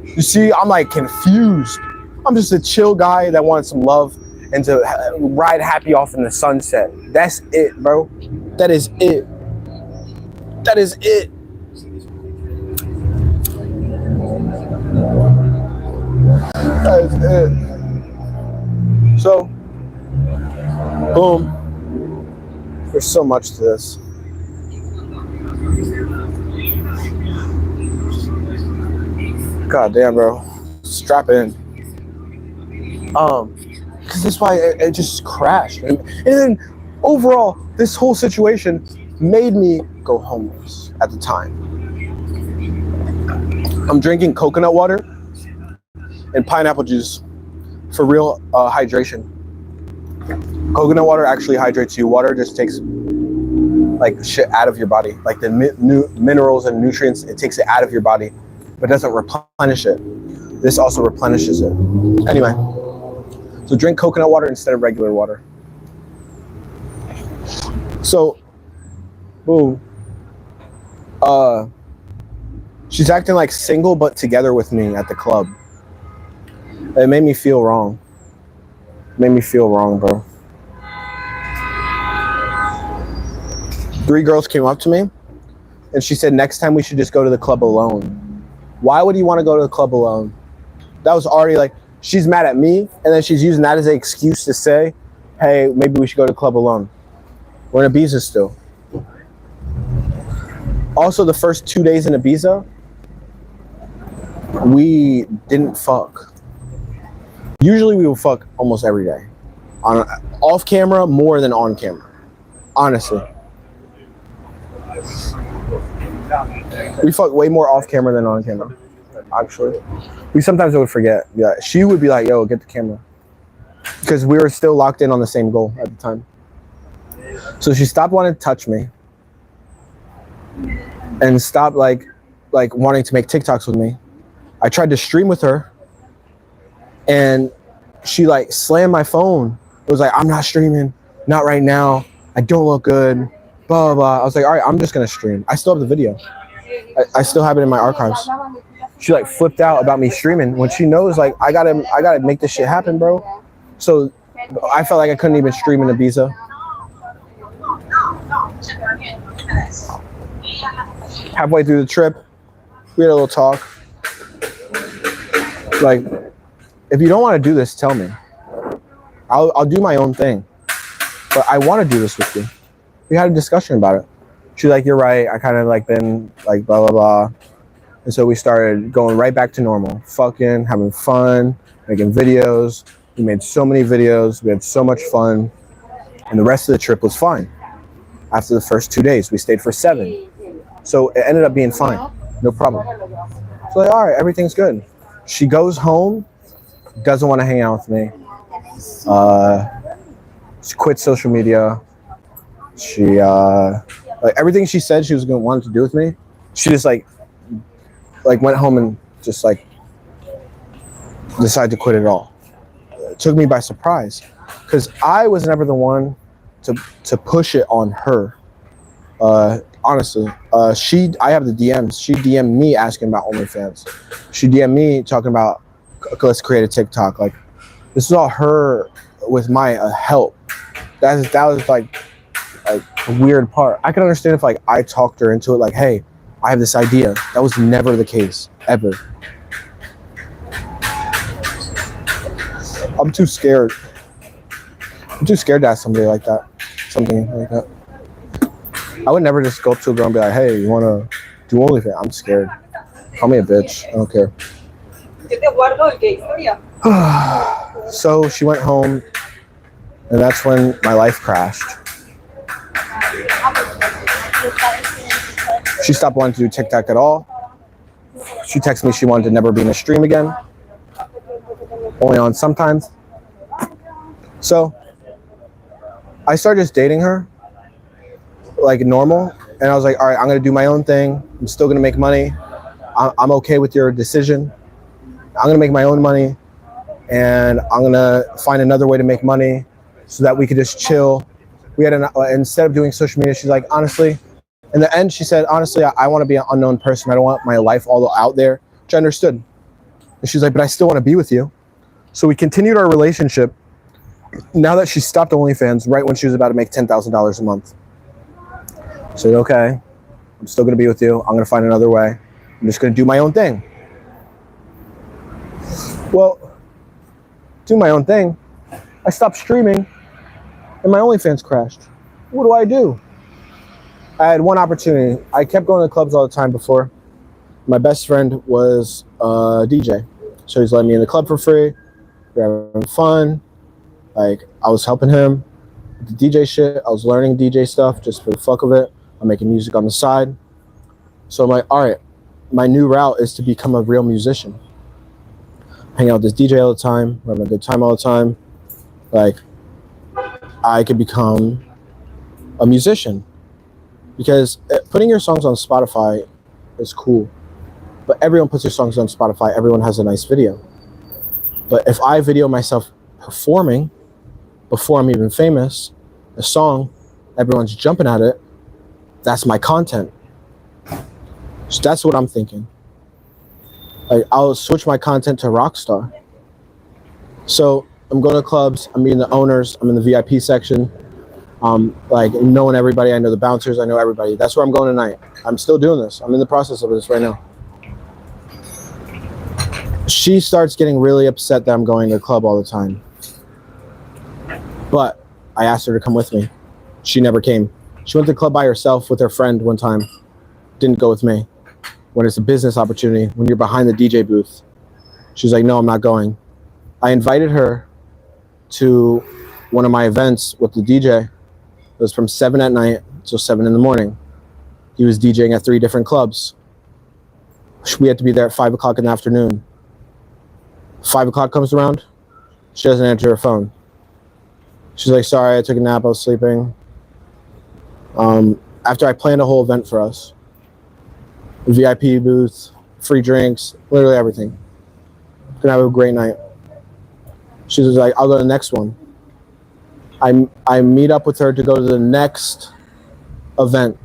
You see, I'm like confused. I'm just a chill guy that wanted some love and to ride happy off in the sunset. That's it, bro. That is it. That is it. That is it. So, boom. There's so much to this. God damn, bro. Strap in. Because that's why it just crashed. And then overall, this whole situation made me go homeless at the time. I'm drinking coconut water and pineapple juice for real hydration. Coconut water actually hydrates you. Water just takes like shit out of your body. Like the minerals and nutrients, it takes it out of your body, but doesn't replenish it. This also replenishes it. Anyway, so drink coconut water instead of regular water. So, boom. She's acting like single but together with me at the club. It made me feel wrong. It made me feel wrong, bro. 3 girls came up to me and she said, next time we should just go to the club alone. Why would you want to go to the club alone? That was already like, she's mad at me, and then she's using that as an excuse to say, hey, maybe we should go to the club alone. We're in Ibiza still. Also, the first 2 days in Ibiza, we didn't fuck. Usually we will fuck almost every day. Off camera more than on camera. Honestly. We fuck way more off camera than on camera. Actually. We sometimes would forget. Yeah. She would be like, yo, get the camera. Because we were still locked in on the same goal at the time. So she stopped wanting to touch me. And stopped like wanting to make TikToks with me. I tried to stream with her, and she like slammed my phone. It was like, I'm not streaming, not right now. I don't look good, blah, blah, blah. I was like, all right, I'm just gonna stream. I still have the video. I still have it in my archives. She like flipped out about me streaming when she knows like I gotta make this shit happen, bro. So I felt like I couldn't even stream in Ibiza. Halfway through the trip, we had a little talk. Like, if you don't want to do this, tell me. I'll do my own thing. But I want to do this with you. We had a discussion about it. She's like, you're right. I kind of like been like blah, blah, blah. And so we started going right back to normal. Fucking, having fun, making videos. We made so many videos. We had so much fun. And the rest of the trip was fine. After the first 2 days, we stayed for 7. So it ended up being fine. No problem. So like, all right, everything's good. She goes home, doesn't want to hang out with me. She quit social media. She like everything she said she was gonna want to do with me, she just like went home and just like decided to quit it all. It took me by surprise because I was never the one to push it on her. Honestly, I have the DMs. She DM'd me asking about OnlyFans. She DM'd me talking about let's create a TikTok. Like, this is all her with my help. That was like a weird part. I can understand if like I talked her into it. Like, hey, I have this idea. That was never the case ever. I'm too scared. I'm too scared to ask somebody like that. Something like that. I would never just go up to a girl and be like, hey, you want to do OnlyFans? I'm scared. Call me a bitch. I don't care. So she went home, and that's when my life crashed. She stopped wanting to do TikTok at all. She texted me she wanted to never be in a stream again. Only on sometimes. So I started just dating her like normal, and I was like, all right, I'm gonna do my own thing. I'm still gonna make money. I'm okay with your decision. I'm gonna make my own money, and I'm gonna find another way to make money so that we could just chill. We had instead of doing social media, she's like, honestly, in the end, she said, honestly, I want to be an unknown person. I don't want my life all out there, which I understood. And she's like, but I still want to be with you. So we continued our relationship. Now that she stopped OnlyFans right when she was about to make $10,000 a month. I said, okay, I'm still going to be with you. I'm going to find another way. I'm just going to do my own thing. Well, do my own thing. I stopped streaming and my OnlyFans crashed. What do? I had one opportunity. I kept going to clubs all the time before. My best friend was a DJ. So he's letting me in the club for free. We were having fun. Like, I was helping him with the DJ shit. I was learning DJ stuff just for the fuck of it. I'm making music on the side. So I'm like, all right, my new route is to become a real musician. Hang out with this DJ all the time, having a good time all the time. Like, I could become a musician. Because putting your songs on Spotify is cool. But everyone puts their songs on Spotify. Everyone has a nice video. But if I video myself performing before I'm even famous, a song, everyone's jumping at it, that's my content. So that's what I'm thinking. Like, I'll switch my content to Rockstar. So I'm going to clubs, I'm meeting the owners, I'm in the VIP section. Like knowing everybody. I know the bouncers. I know everybody. That's where I'm going tonight. I'm still doing this. I'm in the process of this right now. She starts getting really upset that I'm going to the club all the time. But I asked her to come with me. She never came. She went to the club by herself with her friend one time. Didn't go with me. When it's a business opportunity, when you're behind the DJ booth. She's like, no, I'm not going. I invited her to one of my events with the DJ. It was from 7 at night till 7 in the morning. He was DJing at 3 different clubs. We had to be there at 5 o'clock in the afternoon. 5 o'clock comes around. She doesn't answer her phone. She's like, sorry, I took a nap. I was sleeping. After I planned a whole event for us. VIP booth, free drinks, literally everything. Gonna have a great night. She was like, I'll go to the next one. I meet up with her to go to the next event.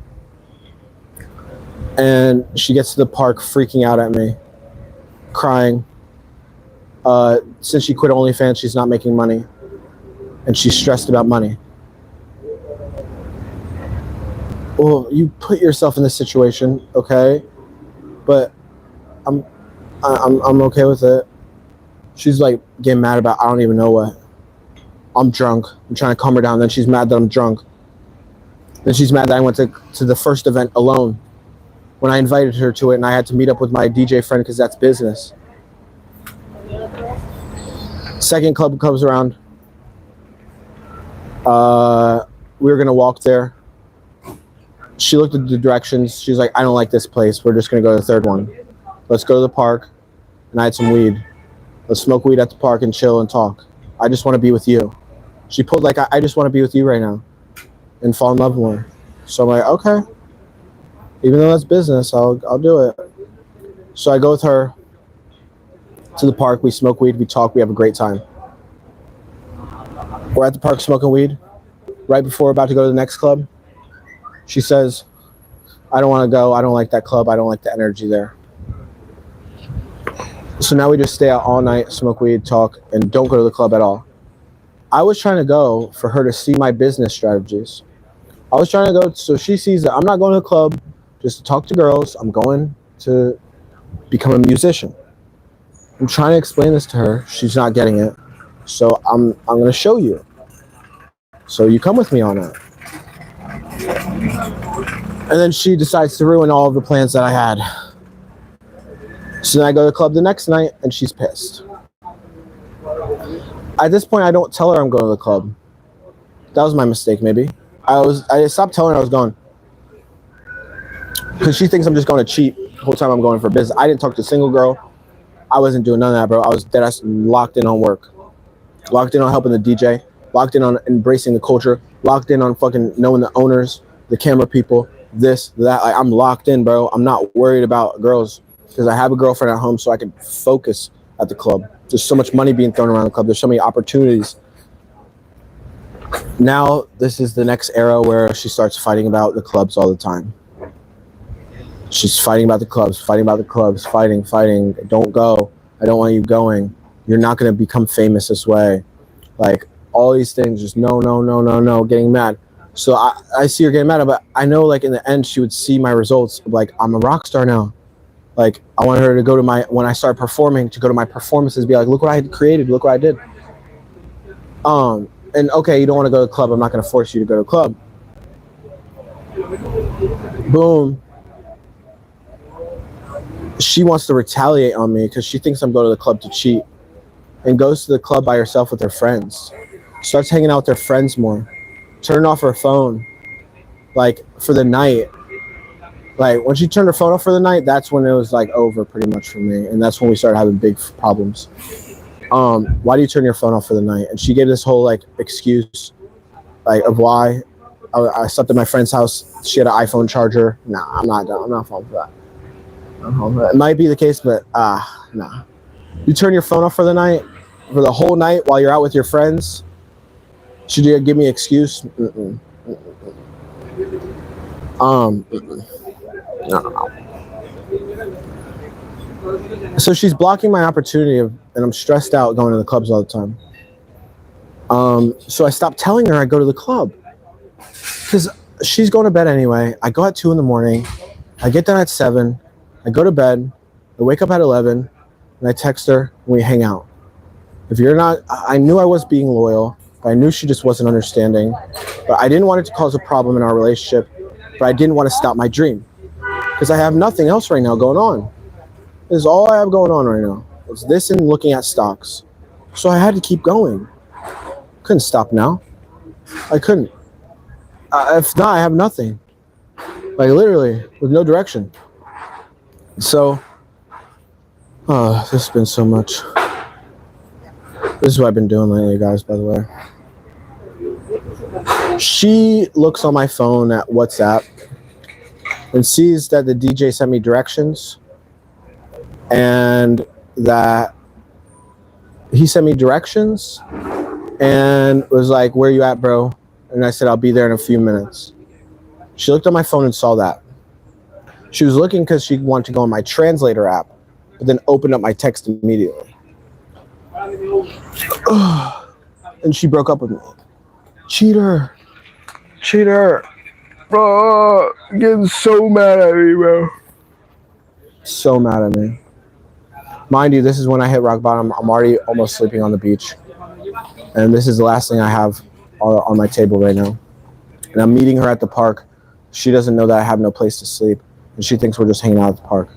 And she gets to the park freaking out at me, crying. Since she quit OnlyFans, she's not making money. And she's stressed about money. Well, you put yourself in this situation, okay? But I'm okay with it. She's like getting mad about I don't even know what. I'm drunk. I'm trying to calm her down. Then she's mad that I'm drunk. Then she's mad that I went to the first event alone when I invited her to it and I had to meet up with my DJ friend because that's business. Second club comes around. We were going to walk there. She looked at the directions. She's like, I don't like this place. We're just going to go to the third one. Let's go to the park. And I had some weed. Let's smoke weed at the park and chill and talk. I just want to be with you. She pulled like, I just want to be with you right now and fall in love more. So I'm like, okay. Even though that's business, I'll do it. So I go with her to the park. We smoke weed. We talk. We have a great time. We're at the park smoking weed. Right before we're about to go to the next club, she says, I don't want to go. I don't like that club. I don't like the energy there. So now we just stay out all night, smoke weed, talk, and don't go to the club at all. I was trying to go for her to see my business strategies. I was trying to go so she sees that I'm not going to the club just to talk to girls. I'm going to become a musician. I'm trying to explain this to her. She's not getting it. So I'm going to show you. So you come with me on it. And then she decides to ruin all of the plans that I had. So then I go to the club the next night and she's pissed. At this point, I don't tell her I'm going to the club. That was my mistake, maybe. I stopped telling her I was going. Because she thinks I'm just going to cheat the whole time I'm going for business. I didn't talk to a single girl. I wasn't doing none of that, bro. I was deadass locked in on work. Locked in on helping the DJ. Locked in on embracing the culture. Locked in on fucking knowing the owners, the camera people, this, that. Like, I'm locked in, bro. I'm not worried about girls because I have a girlfriend at home so I can focus at the club. There's so much money being thrown around the club. There's so many opportunities. Now, this is the next era where she starts fighting about the clubs all the time. She's fighting about the clubs, fighting. Don't go. I don't want you going. You're not going to become famous this way. Like, all these things, just no, getting mad. So I see her getting mad, but I know, like, in the end, she would see my results. Like, I'm a rock star now. Like, I want her to go to when I start performing, to go to my performances, be like, look what I created, look what I did. And okay, you don't want to go to the club. I'm not going to force you to go to the club. Boom. She wants to retaliate on me because she thinks I'm going to the club to cheat and goes to the club by herself with her friends. Starts hanging out with her friends more. Turned off her phone, like, for the night. Like, when she turned her phone off for the night, that's when it was, like, over pretty much for me. And that's when we started having big problems. Why do you turn your phone off for the night? And she gave this whole, like, excuse, like, of why. I slept at my friend's house. She had an iPhone charger. Nah, I'm not falling for that. It might be the case, but, nah. You turn your phone off for the night, for the whole night while you're out with your friends. Should you give me an excuse? No. So she's blocking my opportunity and I'm stressed out going to the clubs all the time. So I stopped telling her I go to the club. Because she's going to bed anyway. I go at 2 in the morning. I get done at 7. I go to bed. I wake up at 11. And I text her and we hang out. If you're not, I knew I was being loyal, but I knew she just wasn't understanding. But I didn't want it to cause a problem in our relationship, but I didn't want to stop my dream. Because I have nothing else right now going on. This is all I have going on right now. It's this and looking at stocks. So I had to keep going. Couldn't stop now. I couldn't. If not, I have nothing. Like literally, with no direction. So, this has been so much. This is what I've been doing lately, guys, by the way. She looks on my phone at WhatsApp and sees that the DJ sent me directions and that he sent me directions and was like, where you at, bro? And I said, I'll be there in a few minutes. She looked on my phone and saw that. She was looking because she wanted to go on my translator app, but then opened up my text immediately. And she broke up with me. Cheater. Cheater. Bro, getting so mad at me, bro. So mad at me. Mind you, this is when I hit rock bottom. I'm already almost sleeping on the beach. And this is the last thing I have on my table right now. And I'm meeting her at the park. She doesn't know that I have no place to sleep. And she thinks we're just hanging out at the park.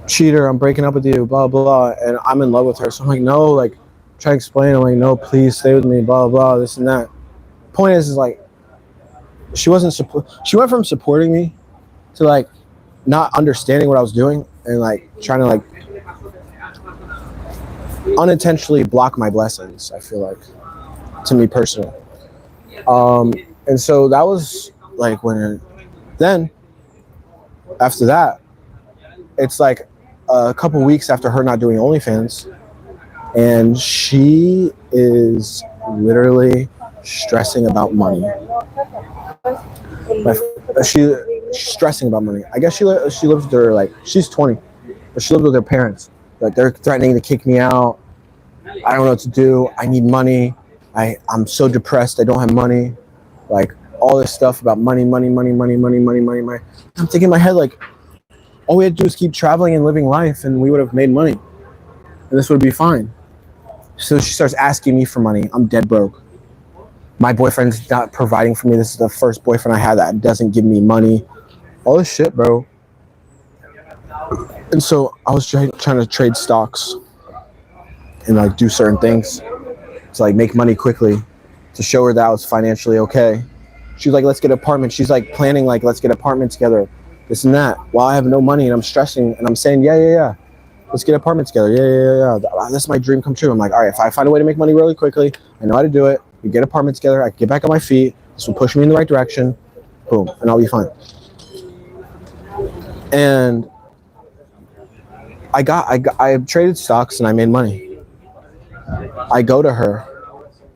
Cheater, I'm breaking up with you, blah, blah. And I'm in love with her. So I'm like, no, like, trying to explain. I'm like, no, please stay with me, blah, blah, this and that. Point is like, she went from supporting me to like not understanding what I was doing and like trying to like unintentionally block my blessings, I feel like, to me personally. And so that was like then after that, it's like a couple weeks after her not doing OnlyFans, and she is literally stressing about money. She's stressing about money. I guess she lives with her, like, she's 20, but she lives with her parents. Like, they're threatening to kick me out. I don't know what to do. I need money. I'm so depressed. I don't have money. Like, all this stuff about money. I'm thinking in my head, like, all we had to do is keep traveling and living life, and we would have made money. And this would be fine. So she starts asking me for money. I'm dead broke. My boyfriend's not providing for me. This is the first boyfriend I had that doesn't give me money. All this shit, bro. And so I was trying to trade stocks and like do certain things to like make money quickly to show her that I was financially okay. She's like, let's get an apartment. She's like planning, like, let's get an apartment together, this and that. While I have no money and I'm stressing and I'm saying, yeah. Let's get an apartment together. Yeah. That's my dream come true. I'm like, all right, if I find a way to make money really quickly, I know how to do it. We get an apartment together. I can get back on my feet. This will push me in the right direction. Boom. And I'll be fine. And I traded stocks and I made money. I go to her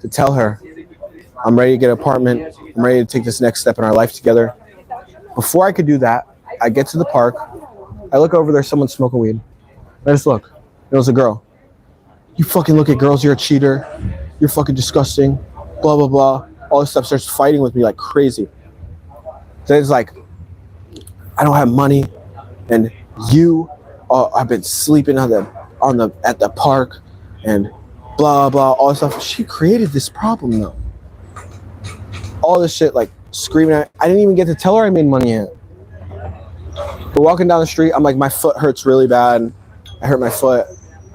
to tell her I'm ready to get an apartment. I'm ready to take this next step in our life together. Before I could do that, I get to the park. I look over there, someone's smoking weed. I just look. It was a girl. You fucking look at girls, you're a cheater. You're fucking disgusting. Blah, blah, blah. All this stuff, starts fighting with me like crazy. So it's like, I don't have money, and you I've been sleeping at the park, and blah, blah, all this stuff. She created this problem though. All this shit, like screaming at, I didn't even get to tell her I made money yet. We're walking down the street, I'm like, my foot hurts really bad. I hurt my foot.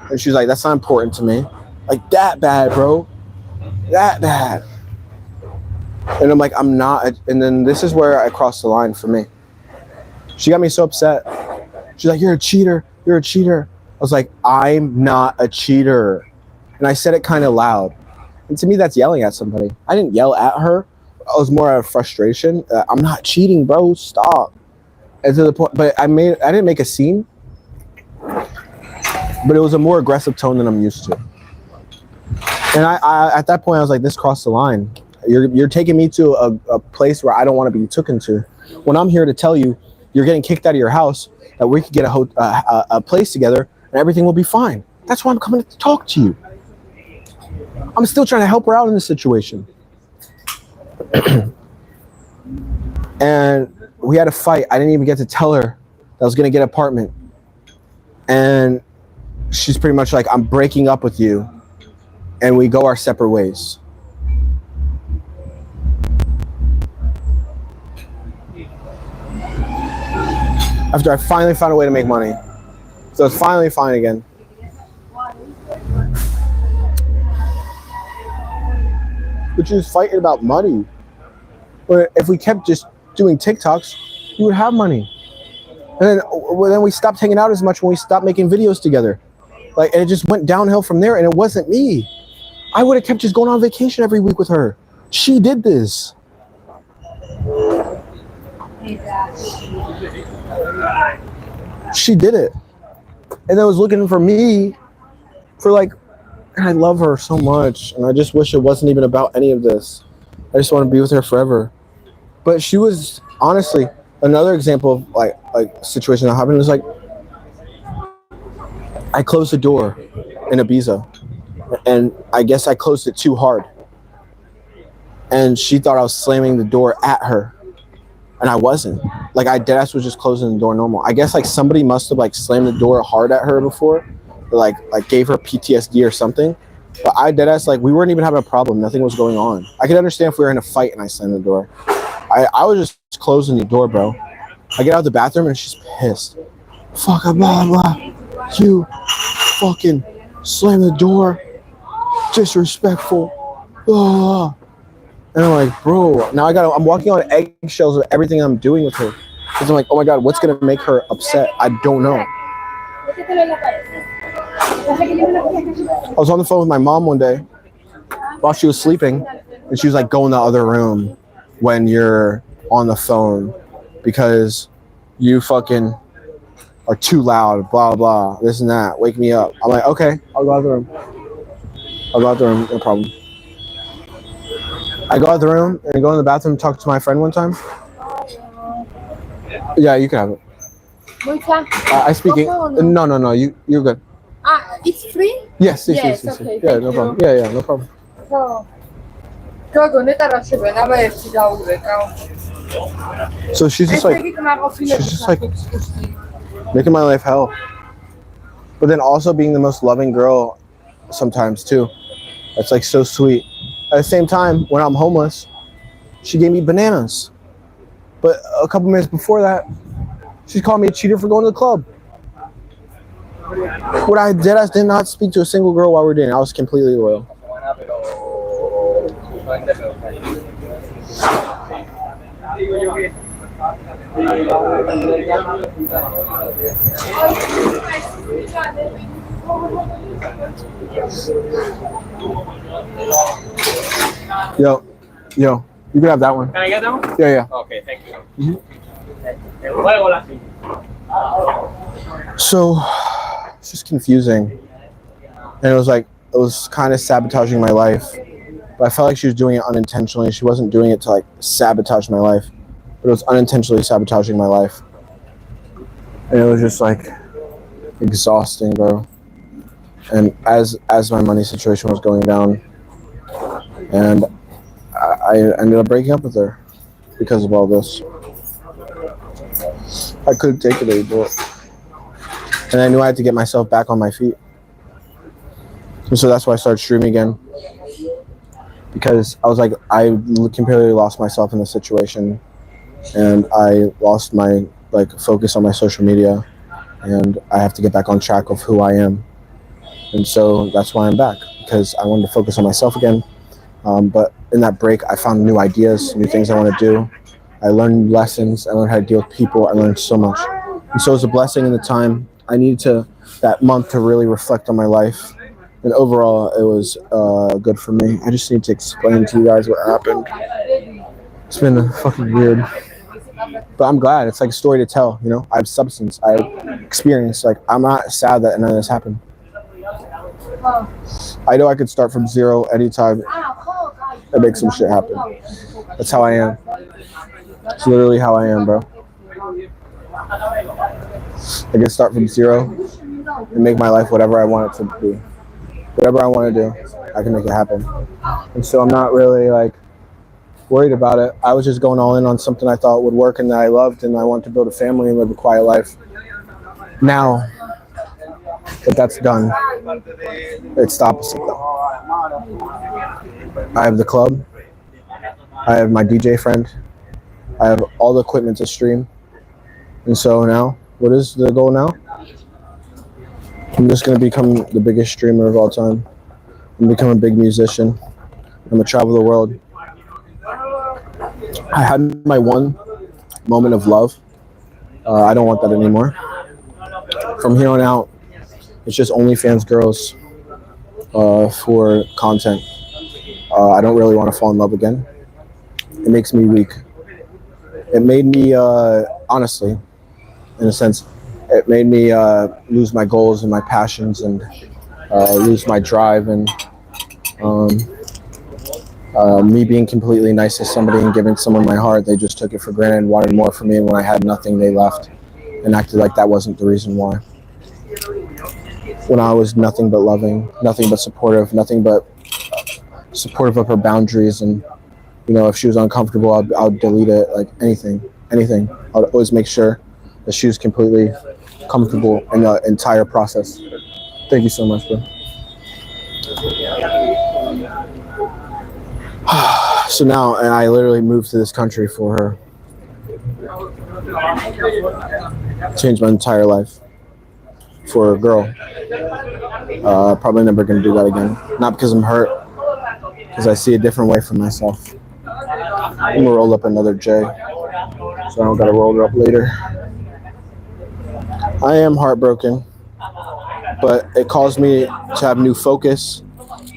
And she's like, that's not important to me. Like, that bad, bro. That bad. And I'm like, I'm not. And then this is where I crossed the line for me. She got me so upset. She's like, you're a cheater. You're a cheater. I was like, I'm not a cheater. And I said it kind of loud. And to me, that's yelling at somebody. I didn't yell at her. I was more out of frustration. I'm not cheating, bro. Stop. And to the point, but I didn't make a scene. But it was a more aggressive tone than I'm used to. And I at that point, I was like, this crossed the line. You're taking me to a place where I don't want to be taken to. When I'm here to tell you, you're getting kicked out of your house, that we could get a place together and everything will be fine. That's why I'm coming to talk to you. I'm still trying to help her out in this situation. And we had a fight. I didn't even get to tell her that I was gonna get an apartment. And she's pretty much like, I'm breaking up with you, and we go our separate ways. After I finally found a way to make money. So it's finally fine again. But she was fighting about money. But if we kept just doing TikToks, you would have money. And then we stopped hanging out as much when we stopped making videos together. Like, and it just went downhill from there, and it wasn't me. I would have kept just going on vacation every week with her. She did this. She did it. And then was looking for me for like, and I love her so much, and I just wish it wasn't even about any of this. I just want to be with her forever. But she was honestly another example of like situation that happened. Was like, I closed the door in Ibiza, and I guess I closed it too hard, and she thought I was slamming the door at her, and I wasn't. Like, I deadass was just closing the door normal. I guess like somebody must have like slammed the door hard at her before, or like gave her PTSD or something. But I deadass, like, we weren't even having a problem. Nothing was going on. I could understand if we were in a fight and I slammed the door. I was just closing the door, bro. I get out of the bathroom and she's pissed. Fuck, blah, blah. You fucking slam the door. Disrespectful. Blah. And I'm like, bro, now I'm walking on eggshells with everything I'm doing with her. Because I'm like, oh my God, what's going to make her upset? I don't know. I was on the phone with my mom one day while she was sleeping, and she was like, go in the other room when you're on the phone because you fucking are too loud, blah, blah, this and that. Wake me up. I'm like, okay, I'll go out the room. No problem. I go out the room and go in the bathroom and talk to my friend one time. Yeah, you can have it. I speak it. No. You're good. It's free? Yes. Okay, Yeah, no problem. Yeah, no problem. So she's just like making my life hell. But then also being the most loving girl sometimes too. That's like so sweet. At the same time, when I'm homeless, she gave me bananas. But a couple minutes before that, she called me a cheater for going to the club. What I did, I did not speak to a single girl while we were dating. I was completely loyal. Yo, you can have that one. Can I get that one? Yeah. Okay, thank you. So, it's just confusing. And it was kind of sabotaging my life. But I felt like she was doing it unintentionally. She wasn't doing it to like sabotage my life. But it was unintentionally sabotaging my life. And it was just like exhausting, bro. And as my money situation was going down, and I ended up breaking up with her because of all this. I couldn't take it anymore. And I knew I had to get myself back on my feet. And so that's why I started streaming again. Because I was like, I completely lost myself in the situation. And I lost my focus on my social media. And I have to get back on track of who I am. And so that's why I'm back. Because I wanted to focus on myself again. But in that break, I found new ideas, new things I want to do. I learned lessons. I learned how to deal with people. I learned so much. And so it was a blessing in the time. I needed that month to really reflect on my life. And overall, it was good for me. I just need to explain to you guys what happened. It's been fucking weird. But I'm glad. It's like a story to tell, you know? I have substance. I have experience. Like, I'm not sad that none of this happened. I know I could start from zero anytime and make some shit happen. That's how I am. It's literally how I am, bro. I can start from zero and make my life whatever I want it to be. Whatever I want to do, I can make it happen. And so I'm not really worried about it. I was just going all in on something I thought would work and that I loved, and I wanted to build a family and live a quiet life. Now that that's done, it's the opposite though. I have the club, I have my DJ friend, I have all the equipment to stream, and so now, what is the goal now? I'm just going to become the biggest streamer of all time. I'm become a big musician. I'm going to travel the world. I had my one moment of love. I don't want that anymore. From here on out, it's just OnlyFans girls for content. I don't really want to fall in love again. It makes me weak. It made me, honestly, in a sense, it made me lose my goals and my passions and lose my drive, and me being completely nice to somebody and giving someone my heart, they just took it for granted and wanted more from me, and when I had nothing, they left and acted like that wasn't the reason why. When I was nothing but loving, nothing but supportive, nothing but supportive of her boundaries, and you know, if she was uncomfortable, I'll delete it, like anything. I'll always make sure that she was completely comfortable in the entire process. Thank you so much, bro. So now, and I literally moved to this country for her. Changed my entire life for a girl. Probably never gonna do that again. Not because I'm hurt, because I see a different way for myself. I'm gonna roll up another J, so I don't gotta roll it up later. I am heartbroken, but it caused me to have new focus,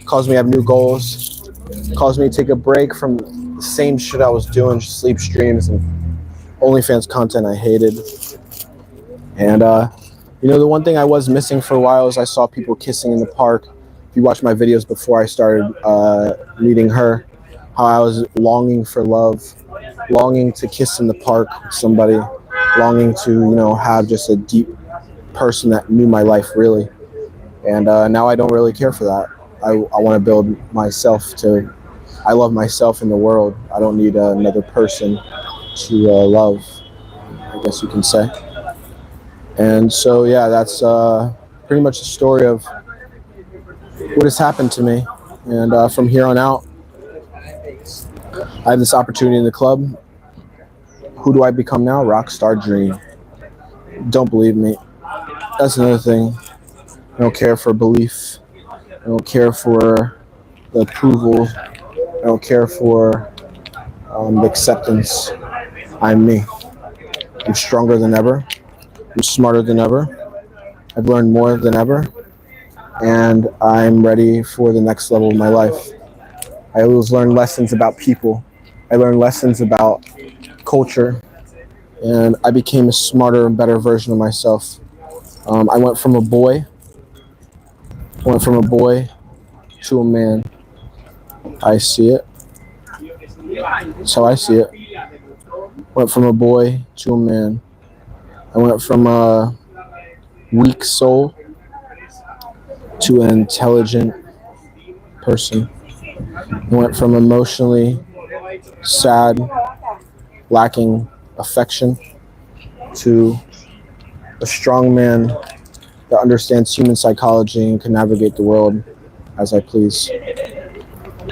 caused me to have new goals, caused me to take a break from the same shit I was doing, just sleep streams and OnlyFans content I hated. And you know, the one thing I was missing for a while is I saw people kissing in the park. If you watch my videos before I started meeting her, how I was longing for love, longing to kiss in the park with somebody, longing to, you know, have just a deep person that knew my life really. And now I don't really care for that. I want to build myself to, I love myself in the world. I don't need another person to love, I guess you can say. And so, yeah, that's pretty much the story of what has happened to me. And from here on out, I have this opportunity in the club. Who do I become now? Rockstar Dream. Don't believe me. That's another thing. I don't care for belief. I don't care for the approval. I don't care for the acceptance. I'm me. I'm stronger than ever. I'm smarter than ever. I've learned more than ever. And I'm ready for the next level of my life. I always learn lessons about people. I learned lessons about culture. And I became a smarter and better version of myself. I went from a boy to a man. I see it. That's how I see it. Went from a boy to a man. I went from a weak soul to an intelligent person. I went from emotionally sad, lacking affection, to a strong man that understands human psychology and can navigate the world as I please.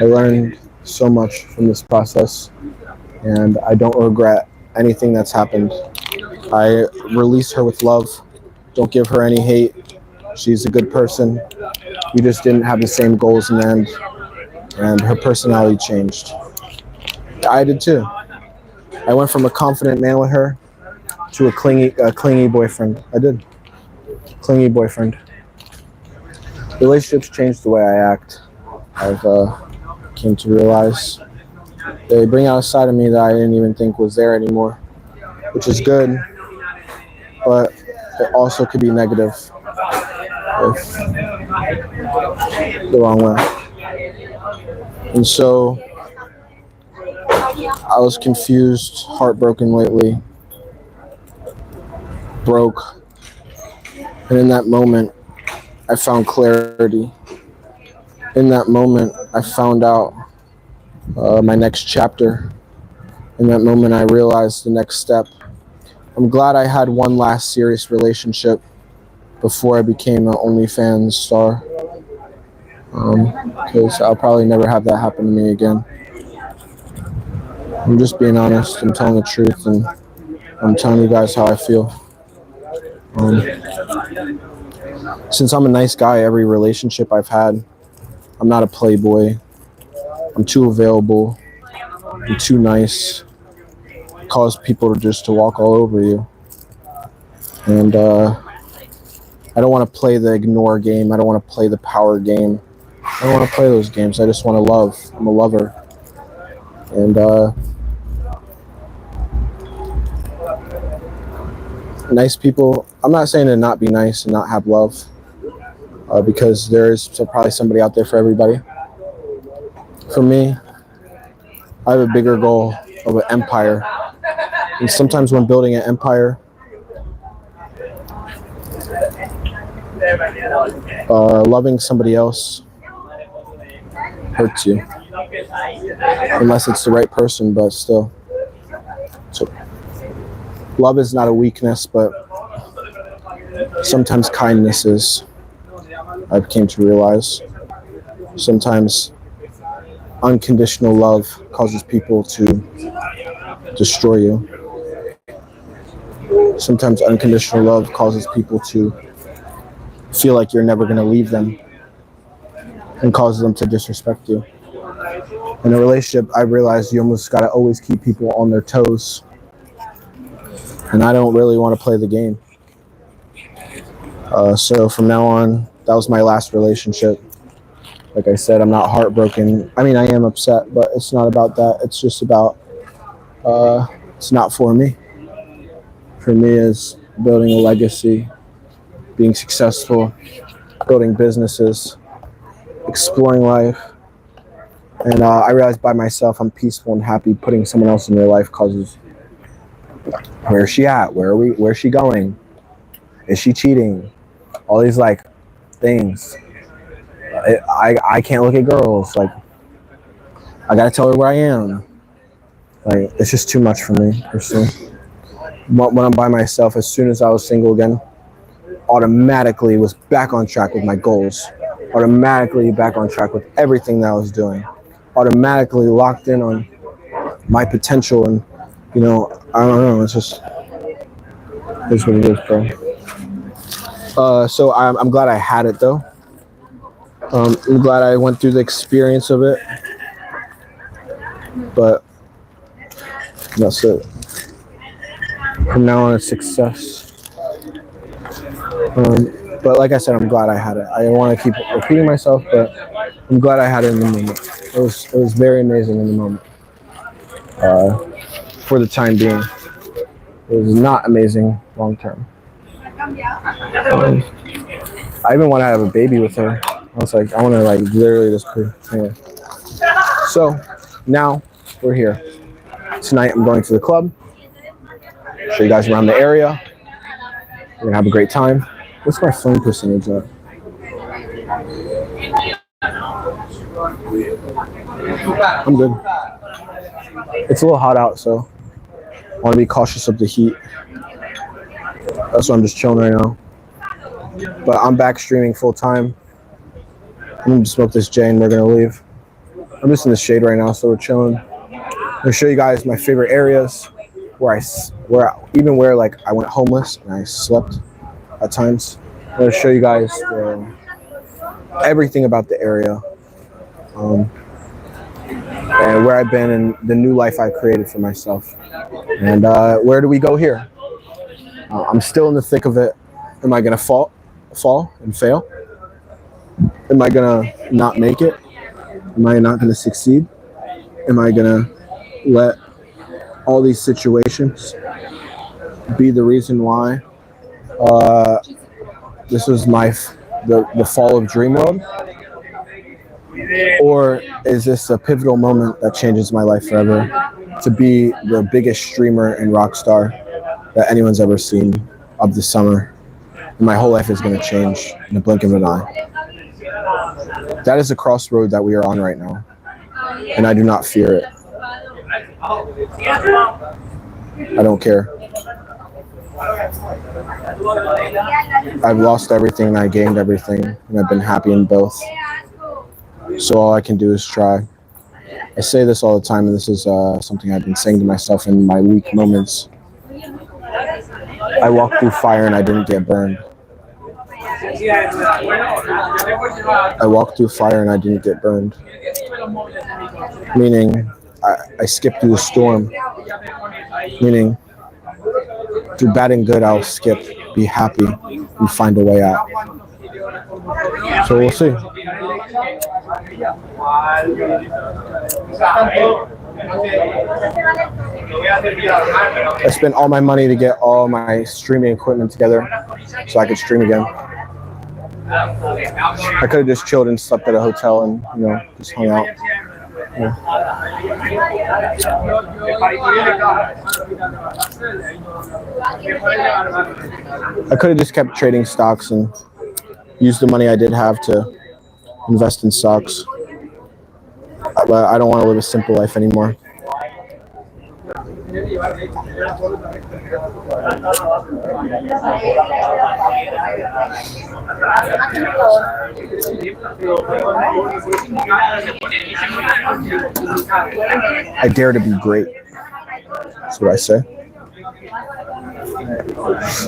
I learned so much from this process, and I don't regret anything that's happened. I release her with love. Don't give her any hate. She's a good person. We just didn't have the same goals in the end, and her personality changed. I did too. I went from a confident man with her to a clingy boyfriend. I did. Clingy boyfriend. Relationships changed the way I act. I've came to realize they bring out a side of me that I didn't even think was there anymore, which is good, but it also could be negative if the wrong way. And so I was confused, heartbroken lately, broke, and in that moment, I found clarity. In that moment, I found out my next chapter. In that moment, I realized the next step. I'm glad I had one last serious relationship before I became an OnlyFans star. Because I'll probably never have that happen to me again. I'm just being honest. I'm telling the truth, and I'm telling you guys how I feel. Since I'm a nice guy, every relationship I've had, I'm not a playboy. I'm too available. I'm too nice. Cause people to walk all over you. And I don't want to play the ignore game. I don't want to play the power game. I don't want to play those games. I just want to love. I'm a lover. And nice people, I'm not saying to not be nice and not have love, because there is probably somebody out there for everybody. For me, I have a bigger goal of an empire. And sometimes when building an empire, loving somebody else hurts you. Unless it's the right person, but still. So, love is not a weakness, but sometimes kindness is. I came to realize. Sometimes unconditional love causes people to destroy you. Sometimes unconditional love causes people to feel like you're never going to leave them and causes them to disrespect you. In a relationship, I realized you almost got to always keep people on their toes. And I don't really want to play the game. So from now on, that was my last relationship. Like I said, I'm not heartbroken. I mean, I am upset, but it's not about that. It's just about, it's not for me. For me is building a legacy, being successful, building businesses, exploring life. And I realized by myself, I'm peaceful and happy. Putting someone else in their life causes, where's she at? Where's she going? Is she cheating? All these like things. I can't look at girls. Like, I gotta tell her where I am. Like, it's just too much for me personally. When I'm by myself, as soon as I was single again, automatically was back on track with my goals. Automatically back on track with everything that I was doing. Automatically locked in on my potential, and I don't know. It's just what it is, bro. So I'm glad I had it though. I'm glad I went through the experience of it, but that's it. From now on, it's success. But like I said, I'm glad I had it. I don't want to keep repeating myself, but I'm glad I had it in the moment. It was very amazing in the moment. For the time being, it was not amazing long term. I even want to have a baby with her. I was like, I want to literally just anyway. So now we're here. Tonight I'm going to the club. Show you guys around the area. We're gonna have a great time. What's my phone percentage at? I'm good. It's a little hot out, so I want to be cautious of the heat. That's why I'm just chilling right now. But I'm back streaming full time. I'm gonna smoke this J and we're gonna leave. I'm just in the shade right now, so we're chilling. I'm gonna show you guys my favorite areas where I went homeless and I slept at times. I'm gonna show you guys everything about the area, and where I've been and the new life I've created for myself. And where do we go here? I'm still in the thick of it. Am I gonna fall and fail? Am I gonna not make it? Am I not gonna succeed? Am I gonna let all these situations be the reason why this was the fall of Dream World? Or is this a pivotal moment that changes my life forever to be the biggest streamer and rock star that anyone's ever seen of the summer? And my whole life is going to change in the blink of an eye. That is the crossroad that we are on right now. and I do not fear it. I don't care. I've lost everything and I gained everything, and I've been happy in both. So all I can do is try. I say this all the time, and this is something I've been saying to myself in my weak moments. I walked through fire and I didn't get burned. I walked through fire and I didn't get burned. Meaning, I skipped through the storm. Meaning, through bad and good, I'll skip, be happy, and find a way out. So we'll see. I spent all my money to get all my streaming equipment together so I could stream again. I could have just chilled and slept at a hotel and, just hung out. Yeah. I could have just kept trading stocks and used the money I did have to invest in stocks. But I don't want to live a simple life anymore. I dare to be great. That's what I say.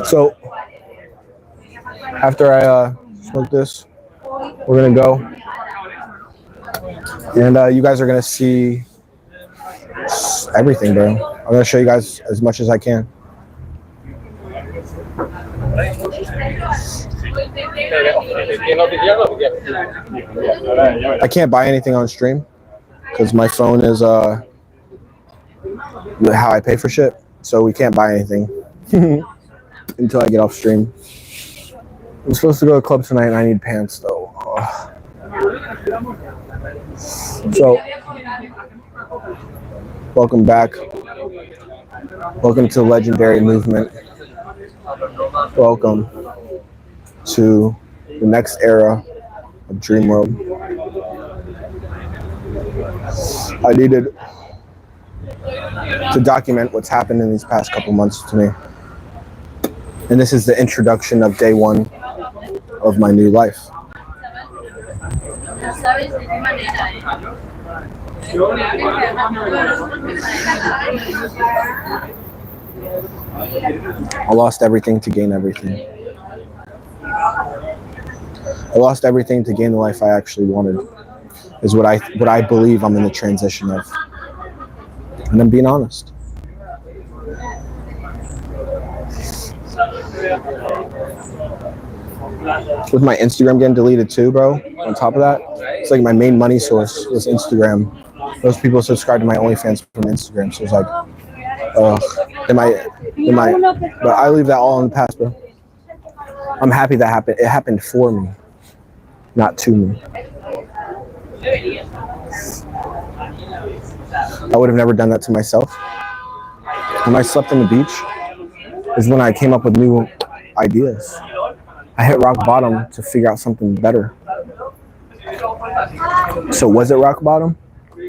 So, after I smoke this, we're going to go. And you guys are going to see everything, bro. I'm going to show you guys as much as I can. I can't buy anything on stream because my phone is how I pay for shit. So we can't buy anything until I get off stream. I'm supposed to go to a club tonight and I need pants though. Ugh. So, welcome back. Welcome to the legendary movement. Welcome to the next era of Dream World. I needed to document what's happened in these past couple months to me. And this is the introduction of day one of my new life. I lost everything to gain everything. I lost everything to gain the life I actually wanted, is what I believe I'm in the transition of. And I'm being honest. With my Instagram getting deleted too, bro, on top of that, it's like my main money source was Instagram. Those people subscribe to my OnlyFans from Instagram, so it's like, but I leave that all in the past, bro. I'm happy that happened. It happened for me, not to me. I would have never done that to myself. When I slept on the beach is when I came up with new ideas. I hit rock bottom to figure out something better. So was it rock bottom?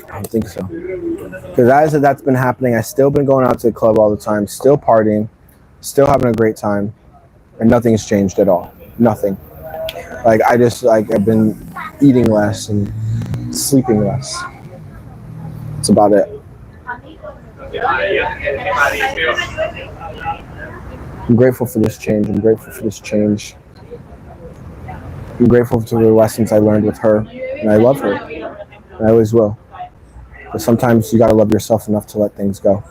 I don't think so. Because as that's been happening, I've still been going out to the club all the time, still partying, still having a great time, and nothing's changed at all. Nothing. Like I've been eating less and sleeping less. That's about it. I'm grateful for this change. I'm grateful for this change. I'm grateful for the lessons I learned with her, and I love her, and I always will. But sometimes you gotta love yourself enough to let things go.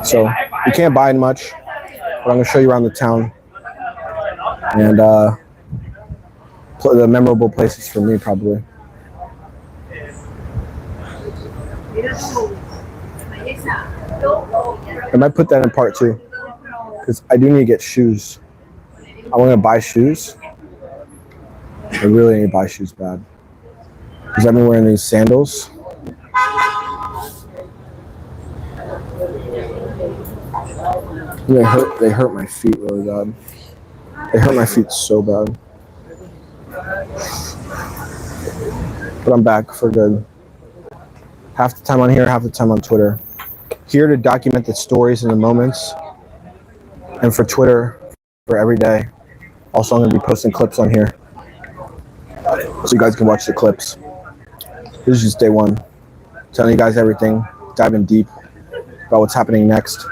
So you can't buy much, but I'm gonna show you around the town and the memorable places for me probably. I might put that in part 2 because I do need to get shoes. I want to buy shoes. I really need to buy shoes bad because I've been wearing these sandals. They hurt my feet really bad. They hurt my feet so bad. But I'm back for good. Half the time on here, half the time on Twitter. Here to document the stories and the moments. And for Twitter, for every day. Also, I'm going to be posting clips on here. So you guys can watch the clips. This is just day one. Telling you guys everything. Diving deep about what's happening next.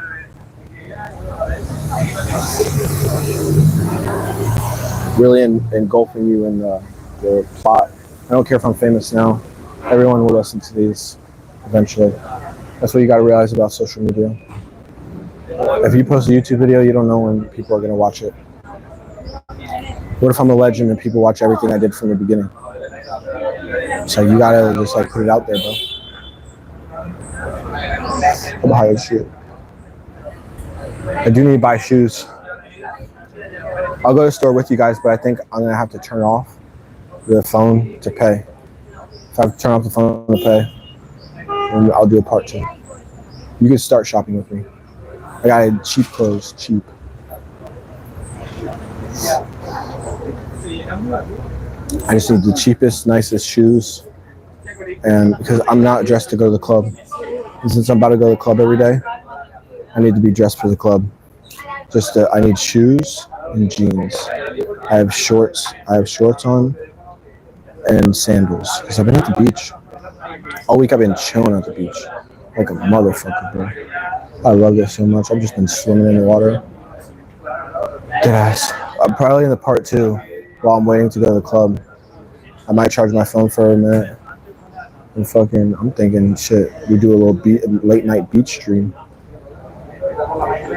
Really engulfing you in the plot. I don't care if I'm famous now. Everyone will listen to these eventually. That's what you got to realize about social media. If you post a YouTube video, you don't know when people are going to watch it. What if I'm a legend and people watch everything I did from the beginning? So you got to just like put it out there, bro. I'm high as shit. I do need to buy shoes. I'll go to the store with you guys, but I think I'm going to have to turn off the phone to pay. If I have to turn off the phone to pay, then I'll do a part 2. You can start shopping with me. I got cheap clothes, cheap. I just need the cheapest, nicest shoes. And because I'm not dressed to go to the club. And since I'm about to go to the club every day, I need to be dressed for the club. I need shoes and jeans. I have shorts on and sandals. Because I've been at the beach. All week I've been chilling at the beach. Like a motherfucker, bro. I love this so much. I've just been swimming in the water. Deadass. I'm probably in the part 2 while I'm waiting to go to the club. I might charge my phone for a minute. And I'm thinking, shit, we do a little late night beach stream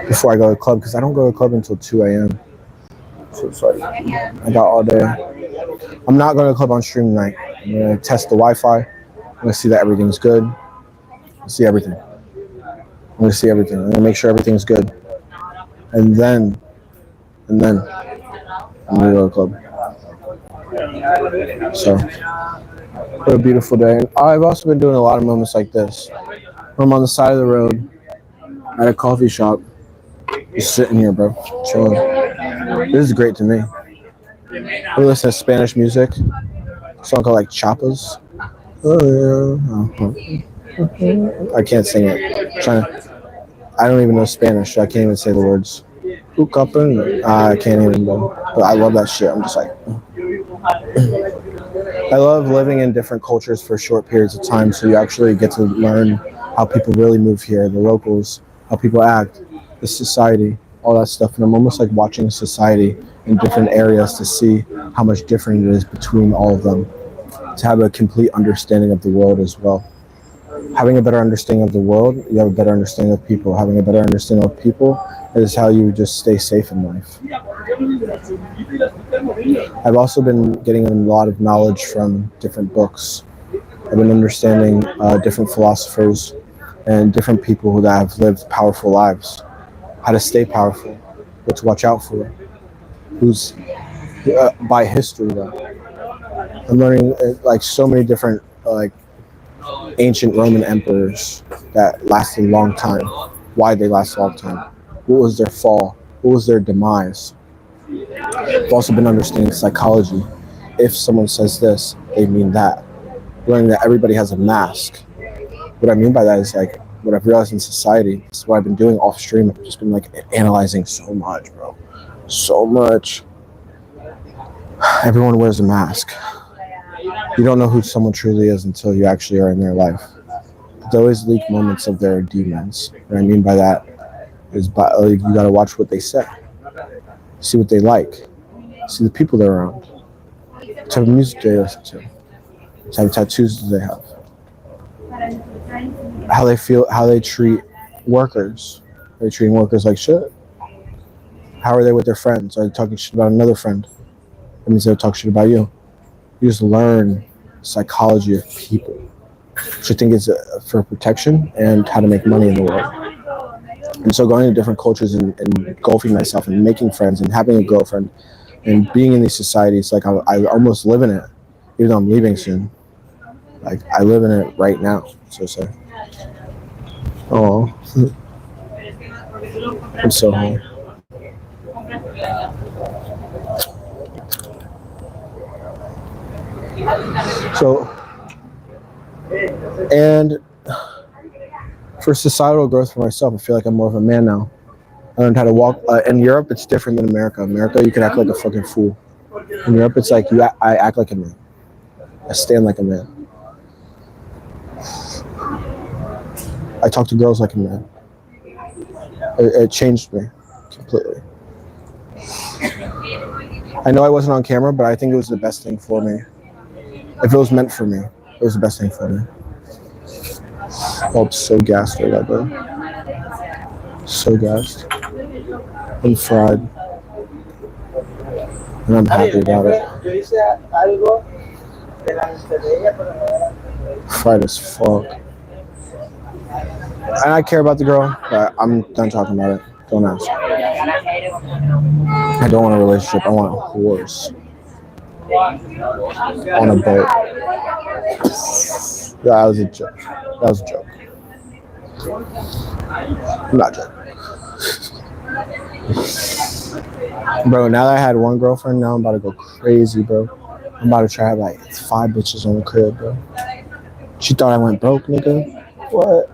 before I go to the club, because I don't go to the club until 2 a.m. So it's like, I got all day. I'm not going to the club on stream tonight. I'm going to test the Wi-Fi. I'm going to see that everything's good. See everything. I'm going to see everything. I'm going to make sure everything's good. And then I'm going to go to the club. So, what a beautiful day. And I've also been doing a lot of moments like this. I'm on the side of the road at a coffee shop, just sitting here, bro, chilling. This is great to me. We listen to Spanish music, a song called like Chapas. I can't sing it. I don't even know Spanish, so I can't even say the words. I can't even go. But I love that shit. I'm just like, I love living in different cultures for short periods of time, so you actually get to learn how people really move here, the locals, how people act, the society, all that stuff. And I'm almost like watching society in different areas to see how much different it is between all of them, to have a complete understanding of the world as well. Having a better understanding of the world, you have a better understanding of people. Having a better understanding of people is how you just stay safe in life. I've also been getting a lot of knowledge from different books. I've been understanding different philosophers and different people that have lived powerful lives. How to stay powerful, what to watch out for. Who's by history though. I'm learning like so many different like ancient Roman emperors that lasted a long time. Why they last a long time? What was their fall? What was their demise? I've also been understanding psychology. If someone says this, they mean that. Learning that everybody has a mask. What I mean by that is like what I've realized in society. This is what I've been doing off stream. I've just been like analyzing so much, bro. So much. Everyone wears a mask. You don't know who someone truly is until you actually are in their life. They always leak moments of their demons. What I mean by that is you gotta watch what they say. See what they like. See the people they're around. What type of music they listen to. What type of tattoos do they have. How they feel, how they treat workers. Are they treating workers like shit? How are they with their friends? Are they talking shit about another friend? That means they'll talk shit about you. You just learn psychology of people, which I think is for protection and how to make money in the world. And so going to different cultures and engulfing myself and making friends and having a girlfriend and being in these societies, like I almost live in it, even though I'm leaving soon. Like I live in it right now, so say. Oh, I'm so hungry. So, and for societal growth for myself, I feel like I'm more of a man now. I learned how to walk. In Europe, it's different than America. America, you can act like a fucking fool. In Europe, it's like I act like a man. I stand like a man. I talk to girls like a man. It changed me completely. I know I wasn't on camera, but I think it was the best thing for me. If it was meant for me, it was the best thing for me. Oh, I'm so gassed right now, bro. So gassed. I'm fried. And I'm happy about it. Fried as fuck. And I care about the girl, but I'm done talking about it. Don't ask. I don't want a relationship. I want a horse. On a boat. Yeah, that was a joke. That was a joke. I'm not joking. Bro, now that I had one girlfriend, now I'm about to go crazy, bro. I'm about to try to have like 5 bitches on the crib, bro. She thought I went broke, nigga. What?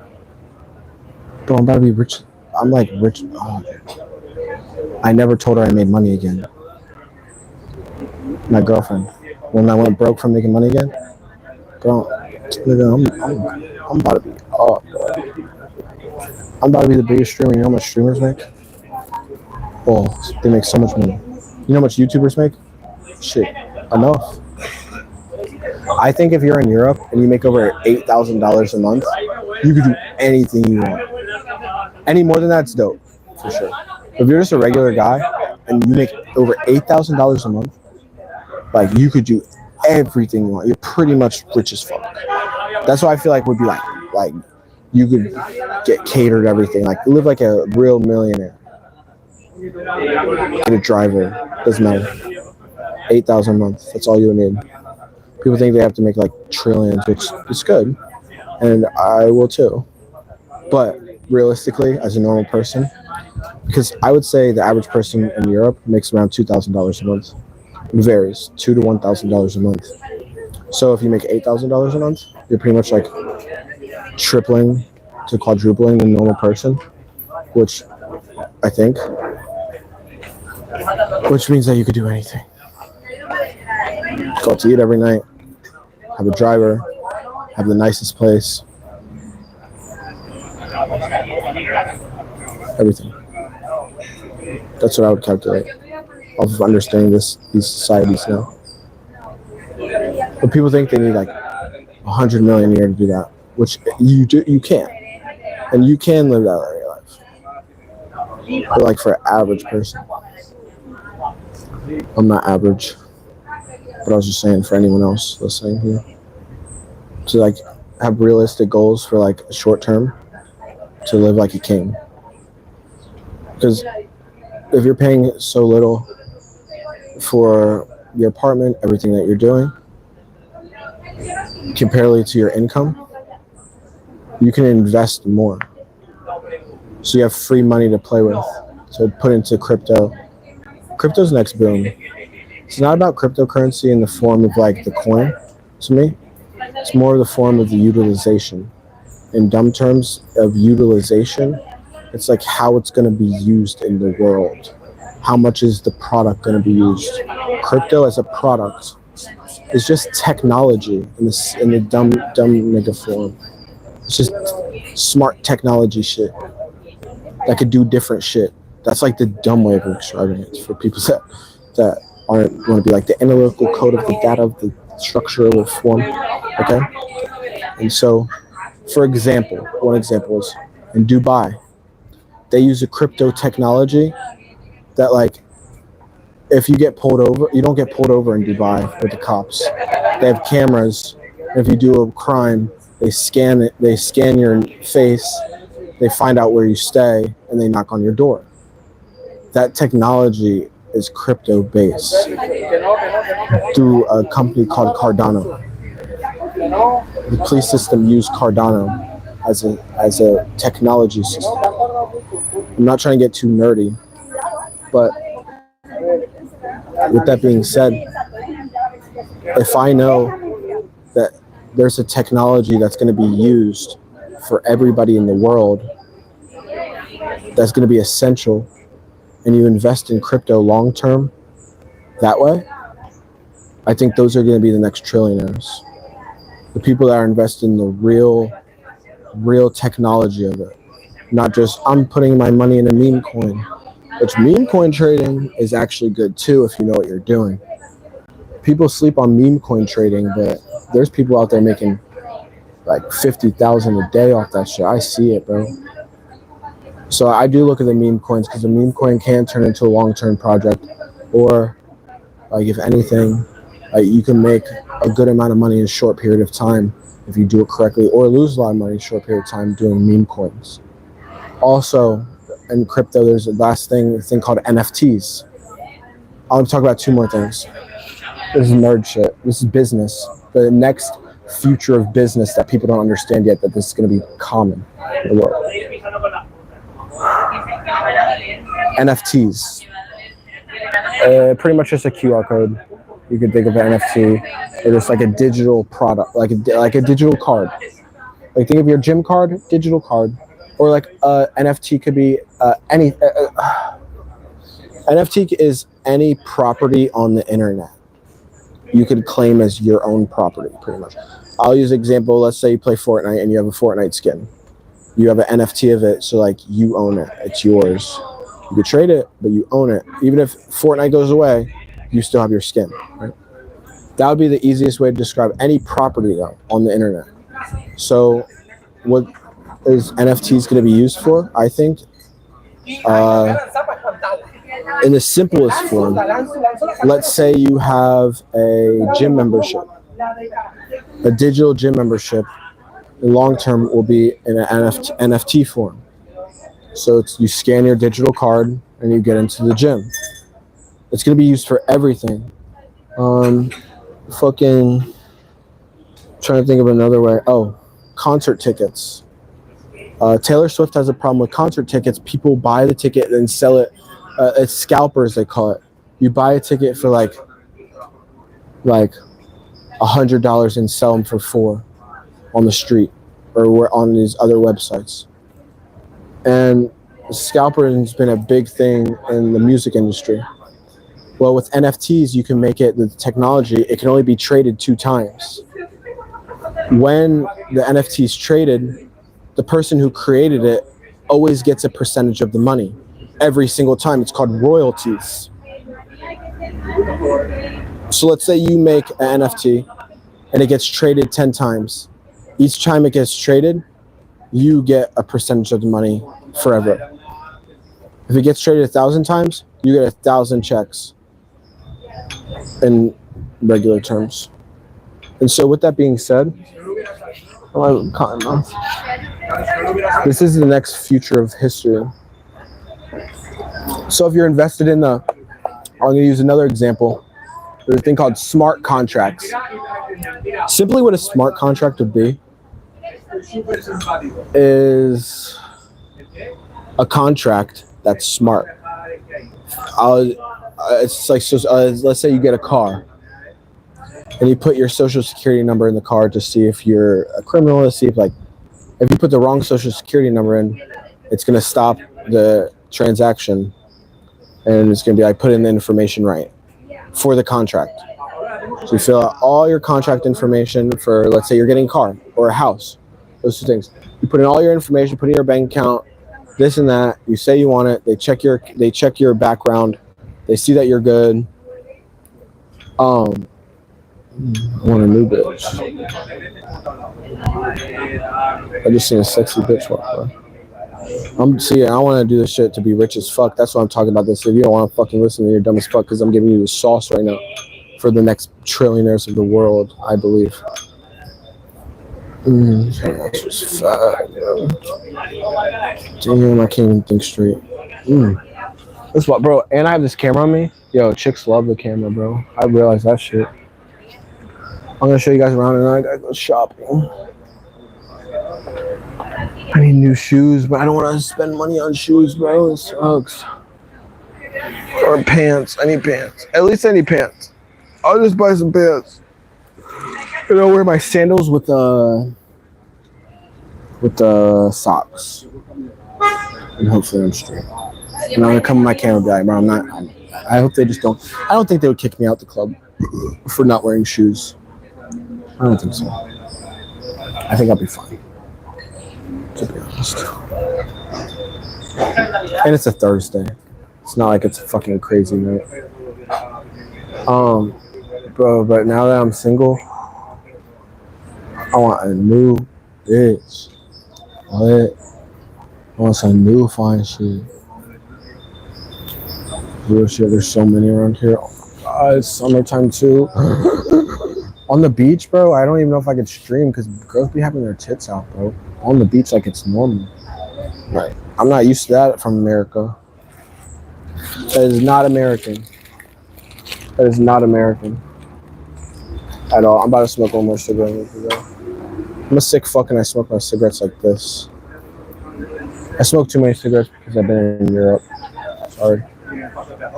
Bro, I'm about to be rich. I'm like rich. Oh, I never told her I made money again. My girlfriend. When I went broke from making money again, bro, nigga, I'm about to be up, bro. I'm about to be the biggest streamer. You know how much streamers make? Oh, they make so much money. You know how much YouTubers make? Shit, enough. I think if you're in Europe and you make over $8,000 a month, you could do anything you want. Any more than that's dope, for sure. If you're just a regular guy and you make over $8,000 a month, like you could do everything you want. You're pretty much rich as fuck. That's what I feel like would be like you could get catered everything, like live like a real millionaire. Get a driver, doesn't matter. 8,000 a month, that's all you need. People think they have to make like trillions, which is good, and I will too. But realistically, as a normal person, because I would say the average person in Europe makes around $2,000 a month. It varies, $2,000 to $1,000 a month. So if you make $8,000 a month, you're pretty much like tripling to quadrupling the normal person, which I think, which means that you could do anything. Go out to eat every night, have a driver, have the nicest place, everything. That's what I would calculate of understanding these societies now. But people think they need like 100 million a year to do that, which you can't, and you can live that way life. But like for an average person, I'm not average, but I was just saying for anyone else listening here, to like have realistic goals for like short term, to live like a king. Because if you're paying so little for your apartment, everything that you're doing, comparatively to your income, you can invest more. So you have free money to play with, to put into crypto. Crypto's next boom. It's not about cryptocurrency in the form of like the coin, to me. It's more the form of the utilization. In dumb terms of utilization, it's like how it's going to be used in the world. How much is the product going to be used? Crypto as a product is just technology in the dumb nigga form. It's just smart technology shit that could do different shit. That's like the dumb way of describing it for people that aren't want to be like the analytical code of the data of the structural form. Okay, and so, for example, one example is in Dubai, they use a crypto technology that like if you get pulled over, you don't get pulled over in Dubai with the cops. They have cameras. If you do a crime, they scan it. They scan your face. They find out where you stay, and they knock on your door. That technology is crypto based through a company called Cardano. The police system used Cardano as a technology system. I'm not trying to get too nerdy, but with that being said, if I know there's a technology that's going to be used for everybody in the world that's going to be essential, and you invest in crypto long term that way, I think those are going to be the next trillionaires. The people that are invested in the real technology of it. Not just, I'm putting my money in a meme coin. Which meme coin trading is actually good too if you know what you're doing. People sleep on meme coin trading, but there's people out there making like 50,000 a day off that shit. I see it, bro. So I do look at the meme coins because the meme coin can turn into a long-term project, or like if anything, you can make a good amount of money in a short period of time if you do it correctly, or lose a lot of money in a short period of time doing meme coins. Also, in crypto, there's a last thing called NFTs. I'll talk about two more things. This is nerd shit. This is business. The next future of business that people don't understand yet, that this is going to be common in the world. NFTs. Pretty much just a QR code. You could think of an NFT, or just like a digital product, like a digital card. Like think of your gym card, digital card, or like NFT could be any. NFT is any property on the internet you could claim as your own property, pretty much. I'll use an example. Let's say you play Fortnite and you have a Fortnite skin. You have an NFT of it, so like you own it. It's yours. You could trade it, but you own it. Even if Fortnite goes away, you still have your skin, right? That would be the easiest way to describe any property though on the internet. So what is NFTs going to be used for? I think in the simplest form, let's say you have a gym membership. A digital gym membership in long term will be in an NFT form. So you scan your digital card and you get into the gym. It's going to be used for everything. Fucking trying to think of another way. Oh, concert tickets. Taylor Swift has a problem with concert tickets. People buy the ticket and sell it. It's scalpers, they call it. You buy a ticket for like $100 and sell them for $4 on the street or on these other websites. And scalpering has been a big thing in the music industry. Well, with NFTs, you can make it, the technology, it can only be traded 2 times. When the NFT is traded, the person who created it always gets a percentage of the money every single time. It's called royalties. So let's say you make an NFT and it gets traded 10 times. Each time it gets traded, you get a percentage of the money forever. If it gets traded 1,000 times, you get 1,000 checks in regular terms. And so with that being said, this is the next future of history. So if you're invested in I'm going to use another example. There's a thing called smart contracts. Simply what a smart contract would be is a contract that's smart. It's like, let's say you get a car and you put your social security number in the car to see if you're a criminal, to see if you put the wrong social security number in, it's going to stop the transaction, and it's going to be put in the information right for the contract. So you fill out all your contract information for, let's say you're getting a car or a house, those 2 things. You put in all your information, put in your bank account, this and that. You say you want it. They check your background. They see that you're good. I want a new bitch. I just seen a sexy bitch walk by. I want to do this shit to be rich as fuck. That's why I'm talking about this. If you don't want to fucking listen, you're dumb as fuck, because I'm giving you the sauce right now for the next trillionaires of the world, I believe. That was fat, yo. Damn, I can't even think straight. That's what, bro. And I have this camera on me. Yo, chicks love the camera, bro. I realized that shit. I'm gonna show you guys around, and I gotta go shopping. I need new shoes, but I don't want to spend money on shoes, bro. It sucks. Or pants. I need pants. At least I need pants. I'll just buy some pants. And I'll wear my sandals with the socks. And hopefully I'm straight. And I'm gonna come with my camera and be like, bro, I hope they just don't. I don't think they would kick me out the club for not wearing shoes. I don't think so. I think I'll be fine, to be honest. And it's a Thursday. It's not like it's a fucking crazy night. Bro, but now that I'm single, I want a new bitch. What? I want some new fine shit. Real shit, there's so many around here. It's summertime too. On the beach, bro, I don't even know if I could stream because girls be having their tits out, bro. On the beach like it's normal. Right. I'm not used to that from America. That is not American. That is not American. At all. I'm about to smoke one more cigarette. I'm a sick fuck and I smoke my cigarettes like this. I smoke too many cigarettes because I've been in Europe. Sorry.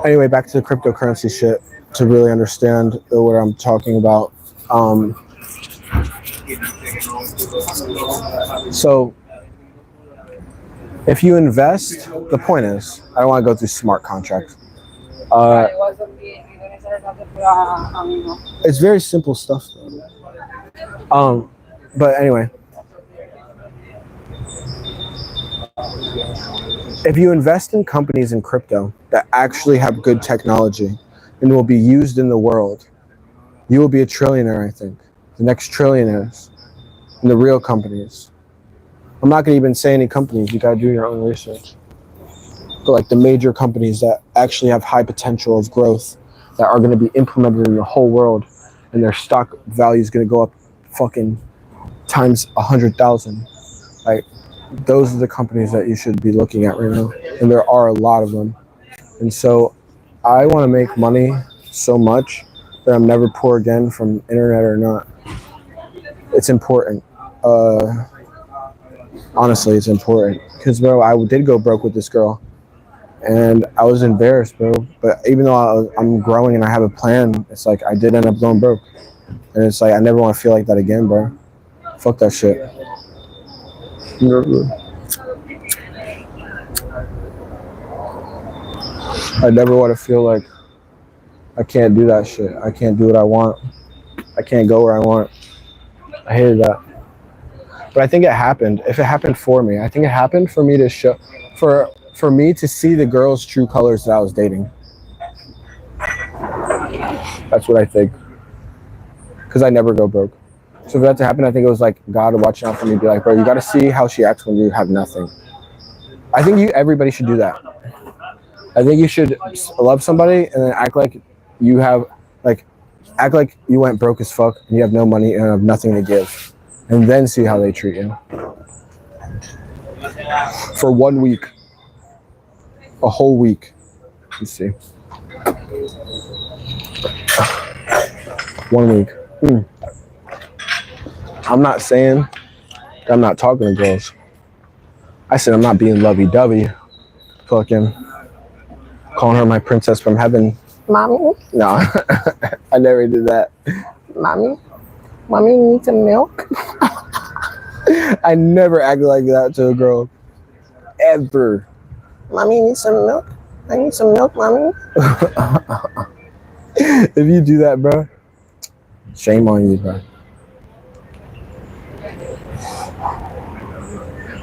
Anyway, back to the cryptocurrency shit to really understand what I'm talking about. So, if you invest, the point is, I don't want to go through smart contracts. It's very simple stuff, though. But anyway, if you invest in companies in crypto that actually have good technology and will be used in the world, you will be a trillionaire, I think. The next trillionaires and the real companies. I'm not going to even say any companies. You got to do your own research. But like the major companies that actually have high potential of growth that are going to be implemented in the whole world and their stock value is going to go up fucking times 100,000. Like those are the companies that you should be looking at right now. And there are a lot of them. And so I want to make money so much that I'm never poor again from internet or not. It's important. Honestly, it's important. Because, bro, I did go broke with this girl. And I was embarrassed, bro. But even though I'm growing and I have a plan, it's like I did end up going broke. And it's like I never want to feel like that again, bro. Fuck that shit. I never want to feel like I can't do that shit. I can't do what I want. I can't go where I want. I hated that. But I think it happened. If it happened for me, I think it happened for me to show, for me to see the girl's true colors that I was dating. That's what I think. Because I never go broke. So for that to happen, I think it was like God watching out for me, be like, bro, you got to see how she acts when you have nothing. I think everybody should do that. I think you should love somebody and then act like you have, like, act like you went broke as fuck and you have no money and have nothing to give. And then see how they treat you. For 1 week. A whole week. Let's see. 1 week. I'm not saying that I'm not talking to girls. I said I'm not being lovey-dovey. Fucking calling her my princess from heaven. Mommy? No, I never did that. Mommy? Mommy needs some milk? I never acted like that to a girl. Ever. Mommy needs some milk? I need some milk, mommy. If you do that, bro, shame on you, bro.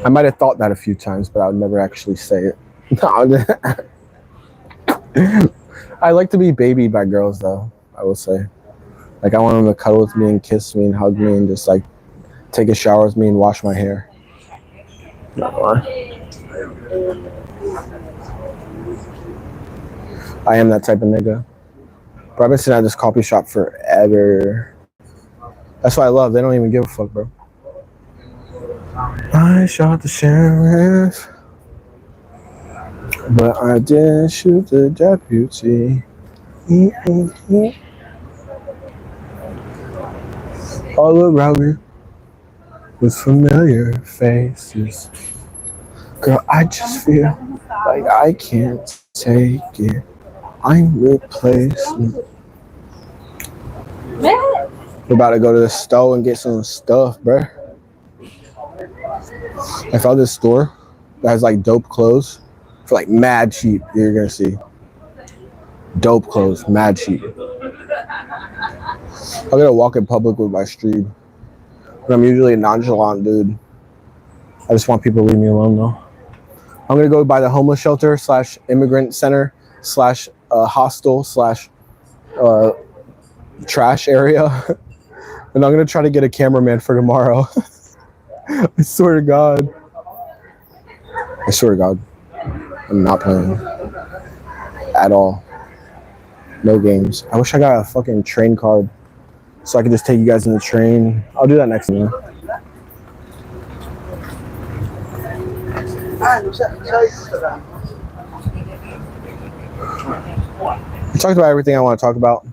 I might have thought that a few times, but I would never actually say it. I like to be babied by girls, though, I will say. Like, I want them to cuddle with me and kiss me and hug me and just, like, take a shower with me and wash my hair. I am that type of nigga. But I've been sitting at this coffee shop forever. That's what I love. They don't even give a fuck, bro. I shot the sheriff, but I didn't shoot the deputy. All around me with familiar faces. Girl, I just feel like I can't take it. I'm replacement. We're about to go to the store and get some stuff, bruh. I found this store that has like dope clothes for like mad cheap. You're gonna see dope clothes, mad cheap. I'm gonna walk in public with my street. And I'm usually a nonchalant dude. I just want people to leave me alone though. I'm gonna go by the homeless shelter / immigrant center / hostel / trash area. And I'm gonna try to get a cameraman for tomorrow. I swear to God. I swear to God. I'm not playing. At all. No games. I wish I got a fucking train card so I could just take you guys in the train. I'll do that next time. We talked about everything I want to talk about.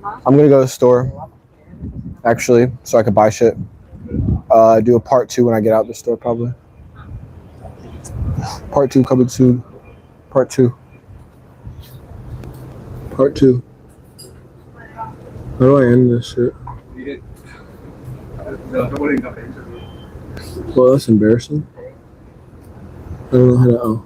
I'm gonna go to the store, actually, so I could buy shit. Do a part 2 when I get out the store, probably. Part 2 coming soon. Part 2. Part 2. How do I end this shit? Well, that's embarrassing. I don't know how to. Oh.